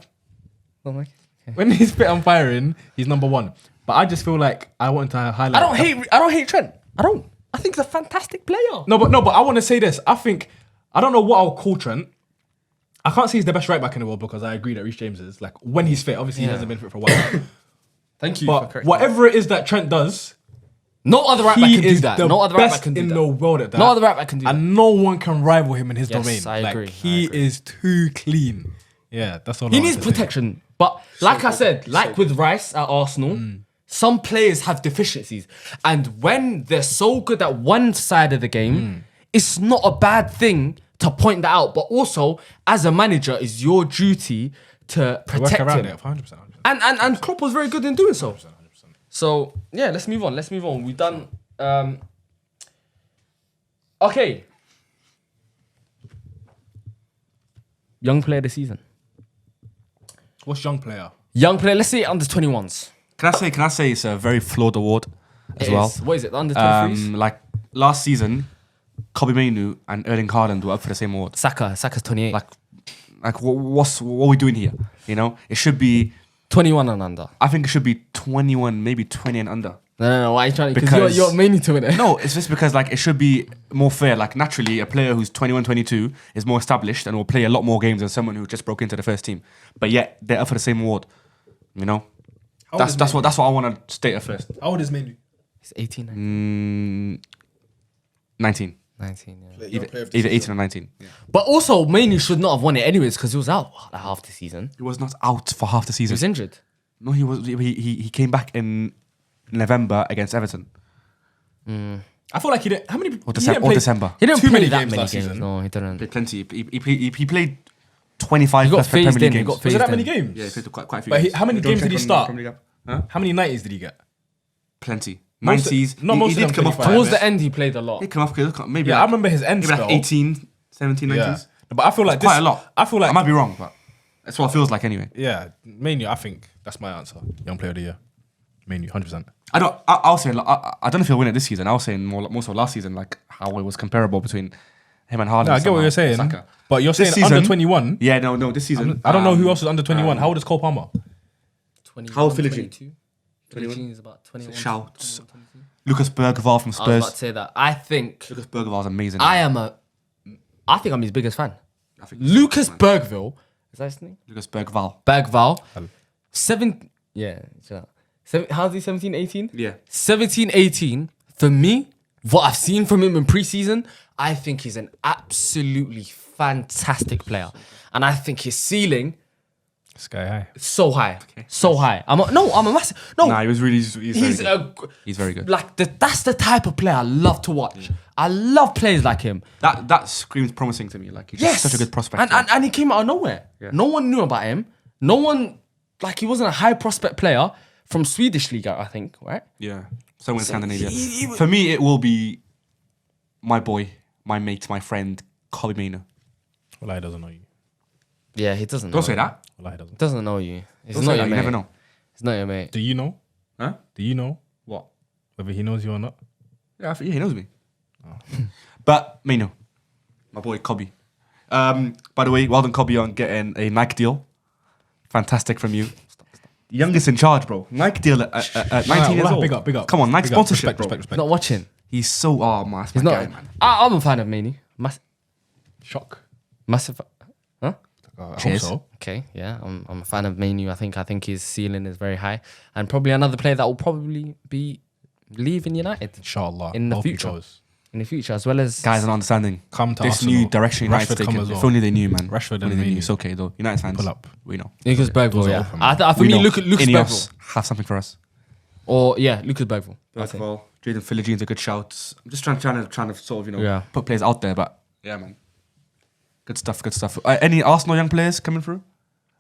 Oh my- when he's fit and firing, he's number one. But I just feel like I want to highlight. I don't hate Trent. I don't. I think he's a fantastic player. No, but I want to say this. I don't know what I'll call Trent. I can't say he's the best right back in the world because I agree that Reece James is like when he's fit. Obviously, he hasn't been fit for a while. Thank you. for But correcting whatever it is that Trent does, no other right back he can do is that. the No other right back best can do in that. the world at that. No other right back can do that. and no one can rival him in his Yes, domain. I agree. He is too clean. Yeah, that's all. He I needs want to say. protection. But like I said, like with Rice at Arsenal, some players have deficiencies. And when they're so good at one side of the game, it's not a bad thing to point that out. But also, as a manager, it's your duty to Work protect around him. it, 100%. And Klopp was very good in doing so. So yeah, let's move on. We've done. Okay. Young player of the season. What's young player? Young player. Let's say under 21s. Can I say it's a very flawed award as well? What is it? Under 23s. Like last season, Kobe Mainu and Erling Haaland were up for the same award. Saka's 28. Like what are we doing here? You know, it should be. 21 and under. I think it should be 21, maybe 20 and under. No. Why are you trying to? Because Because- you're mainly to it. No, it's just because like it should be more fair. Like naturally, a player who's 21, 22 is more established and will play a lot more games than someone who just broke into the first team. But yet they're up for the same award. You know, old is that's what I want to state at first. How old is Menu? He's 18. 19, 19. Yeah. either 18 or 19. Yeah. But also, Mainly should not have won it anyways because he was out like half the season. He was not out for half the He season. was injured. No, he was. He came back in November against Everton. I feel like he didn't. How many? Or December. He didn't Too play many that games many last games. season. No, he didn't. Played plenty. He played 25 He got plus Premier phased League in. He games. got Was phased it that in. many games? Yeah, he played quite a few But games. how many Don't games check did he on start? Premier League app. Huh? How many 90s did he get? Plenty. Most- 90s. not most he of did them come off 25. Towards the end, he played a lot. He come off maybe Yeah, I like, remember his end maybe spell. like 18, 17, 90s. Yeah, but I feel like Quite a lot. I feel like I might be wrong, but that's what it feels like anyway. Yeah, mainly I think that's my answer. Young player of the year, mainly 100%. I'll say I don't know if he'll win it this season. I was saying more so last season, like how it was comparable between him and Haaland. No, I get what you're saying, Saka. but you're This saying under season- 21. Yeah, no, this season. I don't know who else is under 21. How old is Cole Palmer? 21, How old Philogene? 22. Philogene is about 21. Shouts. 21, 22. Lucas Bergvall from I was about to Spurs. say that. I think Lucas Bergvall's amazing. I think I'm his biggest fan. I think Lucas Bergville. Is that his name? Lucas Bergvall. Bergvall. How's he 17, 18? Yeah. 17, 18. For me, what I've seen from him in preseason, I think he's an absolutely fantastic player. And I think his ceiling Sky high. is so high. So high. I'm a massive. No, Nah, he was really. He's very good. He's very good. Like that's the type of player I love to watch. I love players like him. That screams promising to me. Like he's just such a good prospect. And he came out of nowhere. Yeah. No one knew about him. No one, like he wasn't a high prospect player from Swedish league, I think, right? Yeah, somewhere in Scandinavia. he- For me, it will be my boy, my mate, my friend, Kobe Mainu. Well, he doesn't know you. Yeah, he doesn't. Don't know say you. that. Well, he doesn't. Doesn't know you. He's Don't not say your that. mate. You never know. He's not your mate. Do you know? Huh? Do you know What? whether he knows you or not? Yeah, he knows me. But Mainu, my boy Kobe. By the way, well done Kobe on getting a Nike deal. Fantastic from you. Youngest in charge, bro. Nike deal at 19 years Wallah, old. big up. Come on, Nike Big up. sponsorship, Respect, bro. respect, He's respect. not watching. He's so that's He's my not. guy, man. I'm a fan of Manny. Shock. Massive. Huh? I hope Cheers. so. Okay, yeah, I'm a fan of Manu. I think his ceiling is very high, and probably another player that will probably be leaving United Inshallah. In the Hope he future. goes. in the future, as well as Guys are not understanding. Come to this Arsenal. new direction United's Rashford come taking. as well. If only they knew, man. Rashford If only and they knew. Mainu. It's okay though. United fans, Pull up. we know. Lucas Bergville. Doors are Yeah, open, man. for me, Lucas Ineos Bergville, have something for us. or yeah, Lucas Bergville. First of all, Jaden Philogene's a good shout. I'm just trying to sort of Yeah. put players out there, but yeah, man. Good stuff. Good stuff. Any Arsenal young players coming through?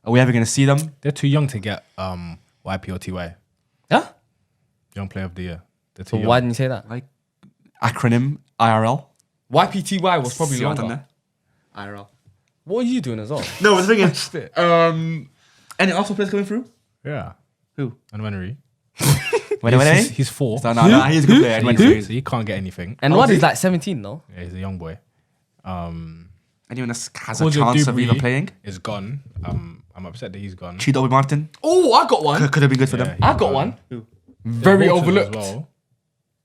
Are we ever going to see them? They're too young to get YPOTY, Yeah. Young Player of the Year. They're So too why young. didn't you say that? Like acronym IRL. YPTY was probably See what I've longer. done there? IRL. What are you doing as well? No, the thing is, any Arsenal players coming through? Yeah. Who? And Wenry. He's 4. So, no, he's a good player. So he can't get anything. And what is like 17 though? Yeah, he's a young boy. Anyone that has a Claudio chance of Dubry even playing? is gone. I'm upset that he's gone. Chido Martin Oh, I got one. could have been good for them. I got one. Very Bolton as overlooked. well.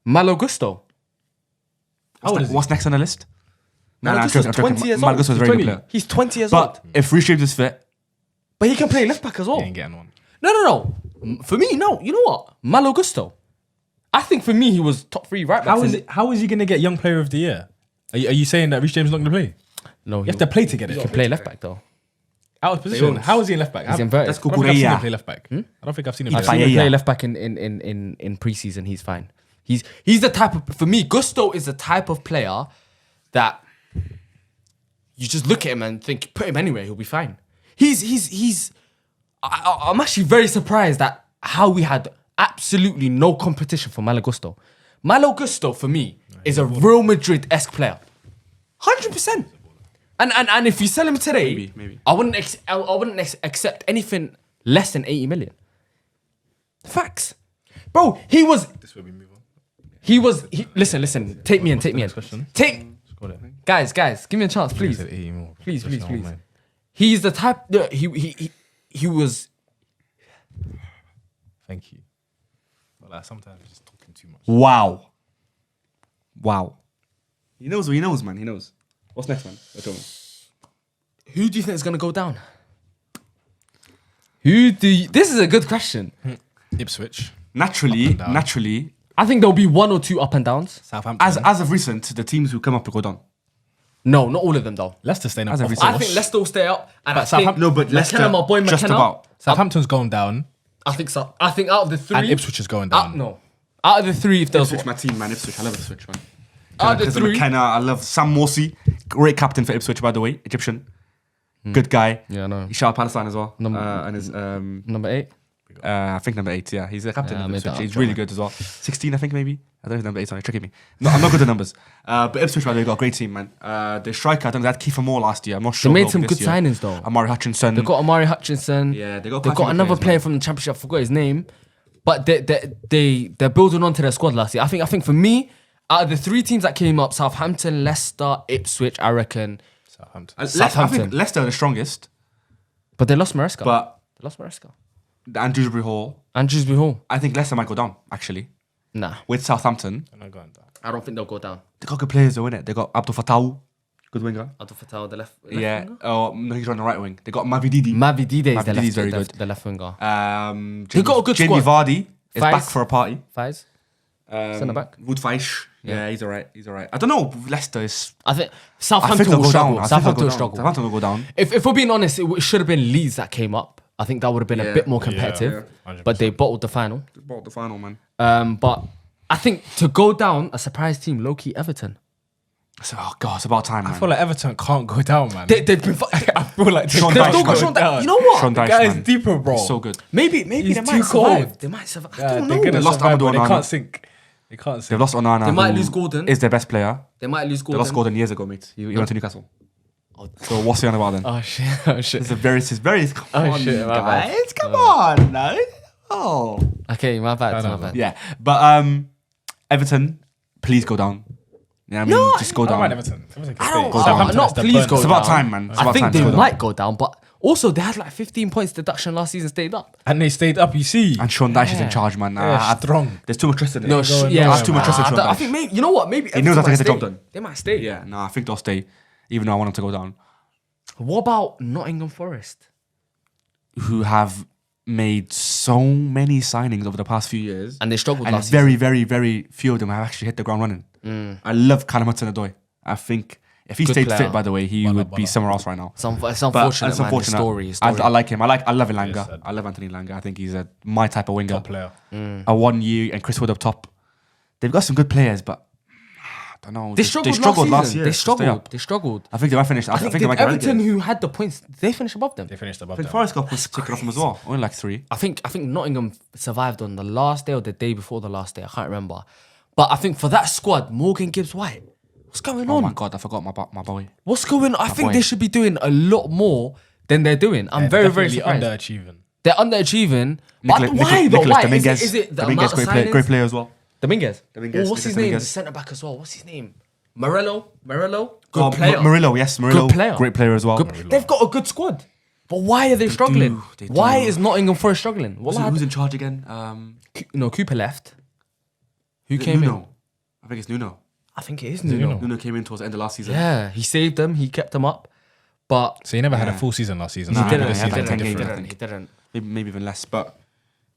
Malo Gusto. How old is he? What's next on the list? Malo I'm Gusto's joking, I'm 20 joking. years Malo old. Gusto's a very good player. He's 20 years But old. if Reece James is fit, But he can play left back as well. He ain't getting one. No. For me, no. You know what? Malo Gusto. I think for me, he was top 3 right back. How is he going to get Young Player of the Year? Are you saying that Reece James is not going to play? No, You have to play to get He it. can play left back though. Out of position. won't. How is he in left back? He's inverted. that's I don't think I've seen him Kukureya. play left back. I don't think I've seen him I've play seen him Paella. play left back in preseason. He's fine. He's the type of, for me, Gusto is the type of player that you just look at him and think, put him anywhere, he'll be fine. I'm actually very surprised at how we had absolutely no competition for Malo Gusto. Malo Gusto for me is a Real Madrid-esque player, 100%. And if you sell him today, Maybe. I wouldn't accept anything less than 80 million. Facts, bro. This way we move on. Listen. Take me in. question. Got it. Guys, give me a chance, please. Said 80 more. Please. That's not mine. He's the type. He was. Thank you. But like, sometimes you're just talking too much. wow. He knows what he knows, man. He knows. What's next, man? Who do you think is gonna go down? This is a good question. Ipswich, Naturally, Up and down. I think there'll be 1 or 2 up and downs. Southampton. as of recent, the teams who come up will go down. No, not all of them though. Leicester staying up. As a Of result. I course. think Leicester will stay up. And I think Southampton- No, but Leicester, McKenna, my boy just McKenna. about. Southampton's going down, I think so. I think out of the 3, and Ipswich is going down. no. Out of the 3, if there was Ipswich, my team, man. Ipswich, I love Ipswich, man. Out of the Because of 3, McKenna, I love Sam Morsey, great captain for Ipswich, by the way, Egyptian, good guy. Yeah, I know. He shot out Palestine as well, Number- and his number 8. I think number 8. Yeah, he's the captain Yeah, I of made Ipswich. that up, He's don't really I? good as well. 16, I think maybe. I don't know if number 8. Sorry, tricking me. No, I'm not good at numbers. But Ipswich, by the way, got a great team, man. The striker, I don't know. They had Kiefer Moore last year. I'm not They sure. made though, some this good year. signings though. Amari Hutchinson. They got Amari Hutchinson. Yeah, they got They quite a got few another players, player man. from the championship. I forgot his name, but they're building onto their squad last year. I think for me, out of the 3 teams that came up, Southampton, Leicester, Ipswich, I reckon. Southampton. I Southampton. think Leicester are the strongest, But they lost Maresca. but They lost Maresca. and Dewsbury Hall. And Dewsbury Hall. I think Leicester might go down, actually. Nah, With Southampton. They're not going down. I don't think they'll go down. They got good players though, innit? They got Abdul Fattah, good winger. Abdul Fattah, the left Yeah. winger? Oh, no, he's on the right wing. They got Mavididi. Mavi Dide is Mavididi is very good. the left winger. They got a good Jamie squad. Vardy is Faiz. back for a party. Faiz. Centre back. Wood Feisch. Yeah, he's alright. I don't know. Leicester is. I think I Southampton think they'll will go struggle. down. Southampton will struggle. Southampton will go down. If we're being honest, it should have been Leeds that came up. I think that would have been a Yeah. bit more competitive. Yeah. But they bottled the final. About the final, man. But I think to go down, a surprise team, low-key Everton. So, oh god, it's about time, man. I feel like Everton can't go down, man. They've been. I feel like Sean They've Dyche, still got man. Sean Dyche. You know what? Sean Dyche, Guy is man. deeper, bro. So good. Maybe He's they too might survive. cold. They might survive. I Yeah, don't they're know. gonna lost survive, but Amadou they Onana. can't sink. They can't They've sink. lost Onana. They might who lose Gordon. Is their best player. They might lose They Gordon. lost Gordon years ago, mate. He went to Newcastle. So what's he on about then? Oh shit! Oh shit! It's very. Come Oh, on, shit, my bad. guys. Come on, no. Oh. Okay, my bad. know, My man. bad. Yeah, but Everton, please go down. Yeah, I mean, No, just go I don't down. mind Everton. Everton can I stay. don't. Southampton Not has to please burn go. It's about down. time, man. It's I about think time they to go down. might go down, but also they had like 15 points deduction last season. Stayed up. And they stayed up, you see. And Sean Dyche is in Yeah. charge, man. Yeah, strong. There's too much trust in it. No, going yeah, nowhere, That's too much trust in Sean I Dyche. think maybe you know what? Maybe He knows how to Everton get the might job stay. done. They might stay. Yeah, no, I think they'll stay, even though I want them to go down. What about Nottingham Forest? Who have made so many signings over the past few years, And they struggled and last very, very, very few of them have actually hit the ground running. I love Callum Hudson-Odoi. I think if he Good stayed player. fit, by the way, he would be somewhere else right now. It's unfortunate, But man. His story. I like him. I love Elanga. Yes, sir. I love Anthony Elanga. I think he's my type of winger. Top player. I want you and Chris Wood up top. They've got some good players, but I don't know. They struggled last year. They to stay up. struggled. They struggled. I think they might finish. I think they might get Everton, relegated. who had the points, they finished above them. They finished above I think them. Forest got points taken off them as well. Only like 3. I think Nottingham survived on the last day or the day before the last day. I can't remember. But I think for that squad, Morgan Gibbs-White, what's going Oh on? my god, I forgot my boy. What's going on? I think boy. they should be doing a lot more than they're doing. I'm very, very Definitely surprised. underachieving. They're underachieving. But why though? Nicolas Why? Dominguez. Is it the Dominguez, amount of great signings? player as well. Dominguez. Dominguez, Oh, what's his Nicolas name? The Dominguez. centre back as well. What's his name? Morello. Good player. Murillo, yes, Murillo. Good player. Great player as well. They've got a good squad. But why are they struggling? they Why do. is Nottingham Forest struggling? Who's in charge again? No, Cooper left. Who came Nuno. in? I think it's Nuno. I think it is Nuno. Nuno came in towards the end of last season. Yeah, he saved them. He kept them up. But So he never had a full season last season. Nah, So he maybe didn't. this He season had will be like 10 different. games. He didn't. Maybe even less. But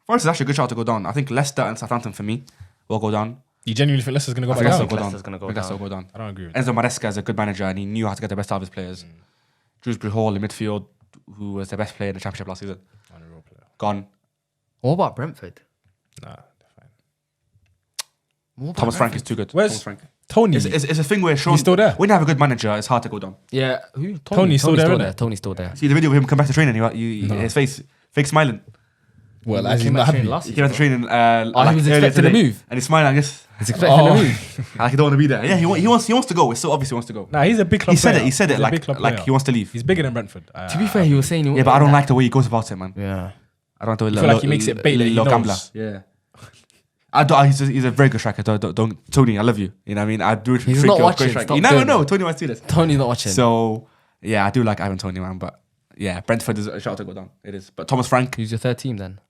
Forest is actually a good shout to go down. I think Leicester and Southampton for me will go down. You genuinely think Leicester's going to go I back think down? Leicester will go Leicester's down. gonna go I think Leicester down. will go down. I don't agree with that. Enzo Maresca is a good manager and he knew how to get the best out of his players. Dewsbury Hall in midfield, who was the best player in the Championship last season, Unreal player. gone. What about Brentford? Nah, they're fine. What about Thomas Frank is Brentford? too good. Where's- Thomas Frank? Tony. It's a thing where Sean, He's still there? when you have a good manager, it's hard to go down. Yeah, who? Tony's still there, innit? Tony's still there. See the video of him come back to training, his face, fake smiling. Well, He as he's came not back training happy. last He came back to training. he was earlier expecting a today, move. and he's smiling. I guess He's expecting Oh. a move. like he don't want to be there. Yeah, he wants to go. It's so obvious he wants to go. Nah, he's a big club He said player. it. He said it He's a big club like player. he wants to leave. He's bigger than Brentford. To be fair, he was saying. Yeah, but I don't like the way he goes about it, man. Yeah. I don't like the way. I feel like he makes it bait that he knows. Yeah. He's a very good striker. Don't Tony, I love you. You know what I mean? I do. He's think not you're a great watching, striker. stop You never doing know. it. Tony might see this. Tony's not watching. So yeah, I do like Ivan Tony, man. But yeah, Brentford is a shout to go down. It is. But Thomas Frank, Who's your third team then?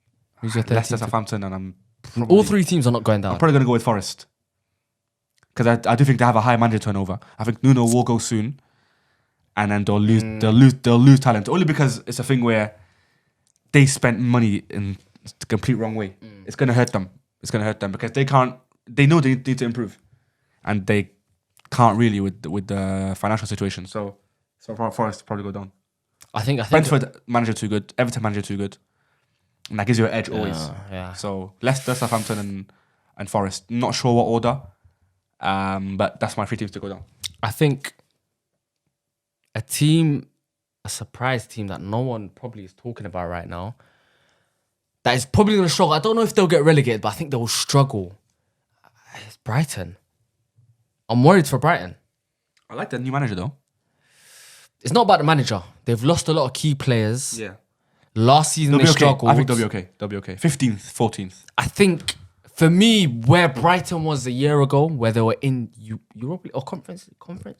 Who's your third Leicester, team? Southampton, and I'm All three teams are not going down. I'm probably gonna go with Forest because I do think they have a high manager turnover. I think Nuno will go soon, and then they'll lose talent only because it's a thing where they spent money in the complete wrong way. It's gonna hurt them. It's gonna hurt them because they can't. They know they need to improve, and they can't really with the financial situation. So Forest probably go down. I think Brentford manager too good. Everton manager too good, and that gives you an edge always. Yeah. So Leicester, Southampton, and Forest. Not sure what order, but that's my three teams to go down. I think a surprise team that no one probably is talking about right now, that is probably going to struggle. I don't know if they'll get relegated, but I think they will struggle. It's Brighton. I'm worried for Brighton. I like the new manager though. It's not about the manager. They've lost a lot of key players. Yeah, Last season they'll they be okay. struggled. I think they'll be okay. They'll be okay. 15th, 14th. I think for me, where Brighton was a year ago, where they were in Europe or conference,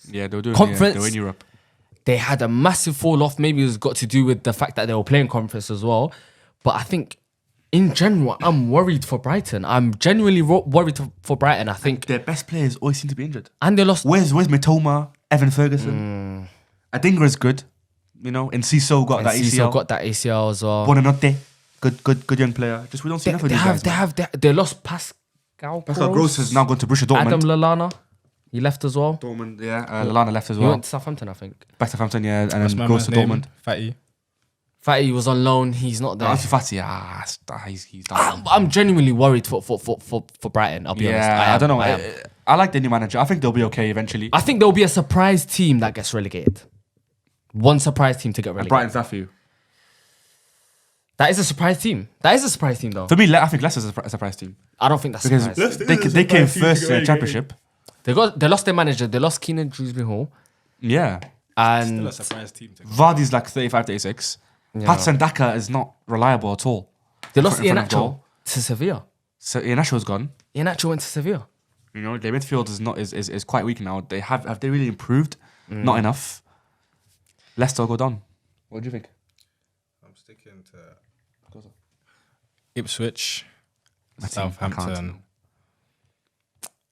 Yeah, they were doing. Conference. Yeah, they were in Europe. they had a massive fall off. Maybe it's got to do with the fact that they were playing conference as well. But I think in general, I'm worried for Brighton. I'm genuinely worried for Brighton. I think, Their best players always seem to be injured. and they lost. Where's Mitoma, Evan Ferguson? Adingra is good. You know, and Ciso got that Cecil ACL. got that ACL as well. Bonanotte, good young player. Just we don't see enough of these guys. They lost Pascal Pascal Gross has now gone to Borussia Dortmund. Adam Lallana, he left as well. Dortmund, yeah. Lallana left as He well. went to Southampton, I think. Back to Southampton, yeah, and What's then my goes man's to name? Dortmund. Fatty. Fatty was on loan. He's not there. Ansu Fati, he's done. I'm genuinely worried for Brighton. I'll be honest. I don't know. I am. I like the new manager. I think they'll be okay eventually. I think there'll be a surprise team that gets relegated. One surprise team to get relegated. Brighton's that for you. That is a surprise team. That is a surprise team, though. For me, I think Leicester's a surprise team I don't think that's because surprise. they came first in the championship. They lost their manager. They lost Keenan Dewsbury Hall, Yeah, and Still a surprise team. Vardy's like 35, 36. Patson Daka is not reliable at all. they lost in front of Iheanacho goal. to Sevilla. So Iheanacho's gone. Iheanacho went to Sevilla. You know, their midfield is quite weak now. Have they really improved? Not enough. Leicester go down. What do you think? I'm sticking to Ipswich, Southampton,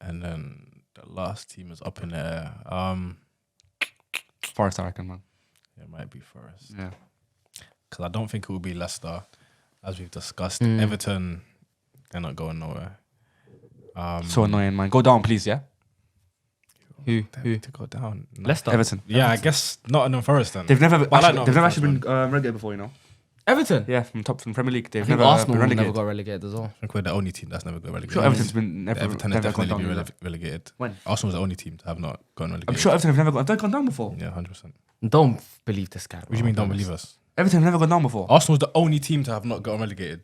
and then the last team is up in there. Forest, I reckon, man. It might be Forest Yeah. because I don't think it will be Leicester, as we've discussed. Everton, they're not going nowhere. So annoying, man. Go down, please, yeah? Who? They need to go down. No. Leicester. Everton. Yeah, I guess Nottingham Forest then. They've never But I like actually Nottingham been relegated before, you know? Everton. Yeah, from Premier League. They've I think never Arsenal been never relegated. got relegated as well. I think we're the only team that's never got relegated. Sure, Everton's been never, Everton has never gone definitely down. been either. relegated. When? Arsenal's the only team to have not gone relegated. I'm sure Everton have never gone down before. Yeah, 100%. Don't believe this guy. What do you mean? Don't believe us? Everton have never gone down before. Arsenal's the only team to have not gotten relegated.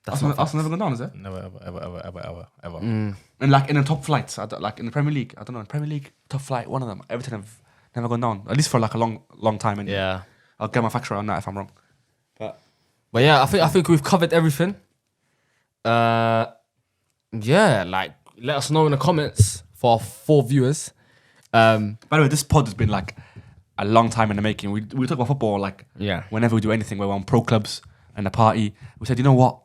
That's Arsenal, not Arsenal never gone down, is it? Never, ever. And like in the top flights, like in the Premier League, I don't know, in Premier League top flight, one of them, Everton have never gone down, at least for like a long time. Anyway. Yeah. I'll get my facts right on that if I'm wrong. But But yeah, I think we've covered everything. Yeah, like let us know in the comments for our 4 viewers. By the way, this pod has been like a long time in the making. We talk about football like whenever we do anything, where we're on pro clubs and a party. We said, you know what?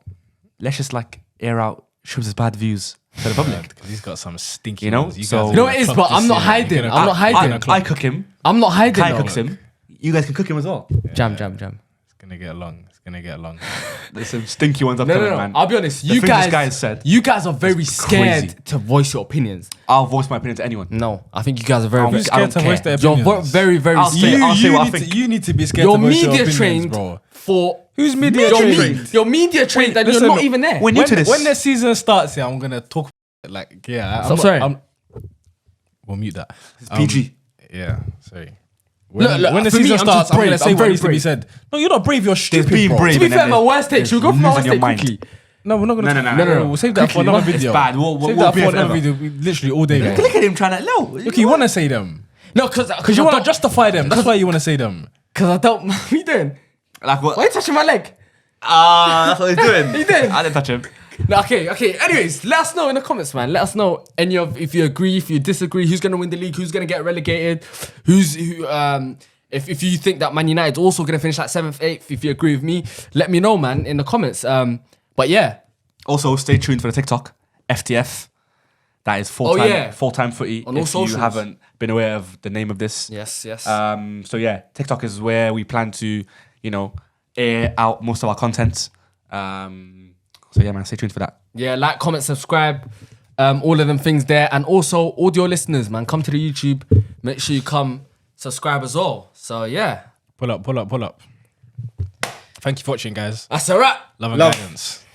Let's just like air out Shubs' bad views to the public. Because he's got some stinky You know? ones. So- You know what it is, but I'm not hiding. I'm not hiding. I cook him. I'm not hiding. Kai though. cooks him. You guys can cook him as well. Jam. It's gonna get along. There's some stinky ones No, upcoming, man. I'll be honest. The You things guys, this guy has said. you guys are very scared crazy. to voice your opinions. I'll voice my opinion to anyone. No, I think you guys are very, I'm very Who's I scared don't to voice care. their You're opinions? very, very I'll scared. say- I'll say what I think. You need to be scared You're to voice your media opinions, trained bro. for. Who's media You're trained? You're media trained and listen, you're not even there. We're new to this. When the season starts, yeah, I'm gonna talk like So sorry. We'll mute that. It's PG. Yeah, sorry. When Look, the for me, season I'm starts, just I'm brave. gonna say I'm what very needs to be brave. said. No, you're not brave. You're stupid, being bro. brave. To be and fair, then my worst take. Should we go for my losing worst your take mind. quickly? No, we're not gonna. No. We'll save that for Quickly, another it's video. bad. We'll Save be that for here another forever. video. Literally all day. Look at him trying to. No. Look, you want to say them No, because because you want to justify them. That's why you want to say them. Because I don't. What are you doing? Like what? Why are you touching my leg? That's what he's doing. He did. I didn't touch him. No, okay. Anyways, let us know in the comments, man. Let us know if you agree, if you disagree, who's gonna win the league, who's gonna get relegated, if you think that Man United's also gonna finish like 7th, 8th, if you agree with me, let me know, man, in the comments. But yeah, Also, stay tuned for the TikTok FTF. That is full-time footy. On all if socials. you haven't been aware of the name of this. yes. So yeah, TikTok is where we plan to, air out most of our content. So yeah, man, stay tuned for that. Yeah, like, comment, subscribe, all of them things there. And also, audio listeners, man, come to the YouTube. Make sure you come subscribe as well. So yeah. Pull up. Thank you for watching, guys. That's a wrap. Love and guidance.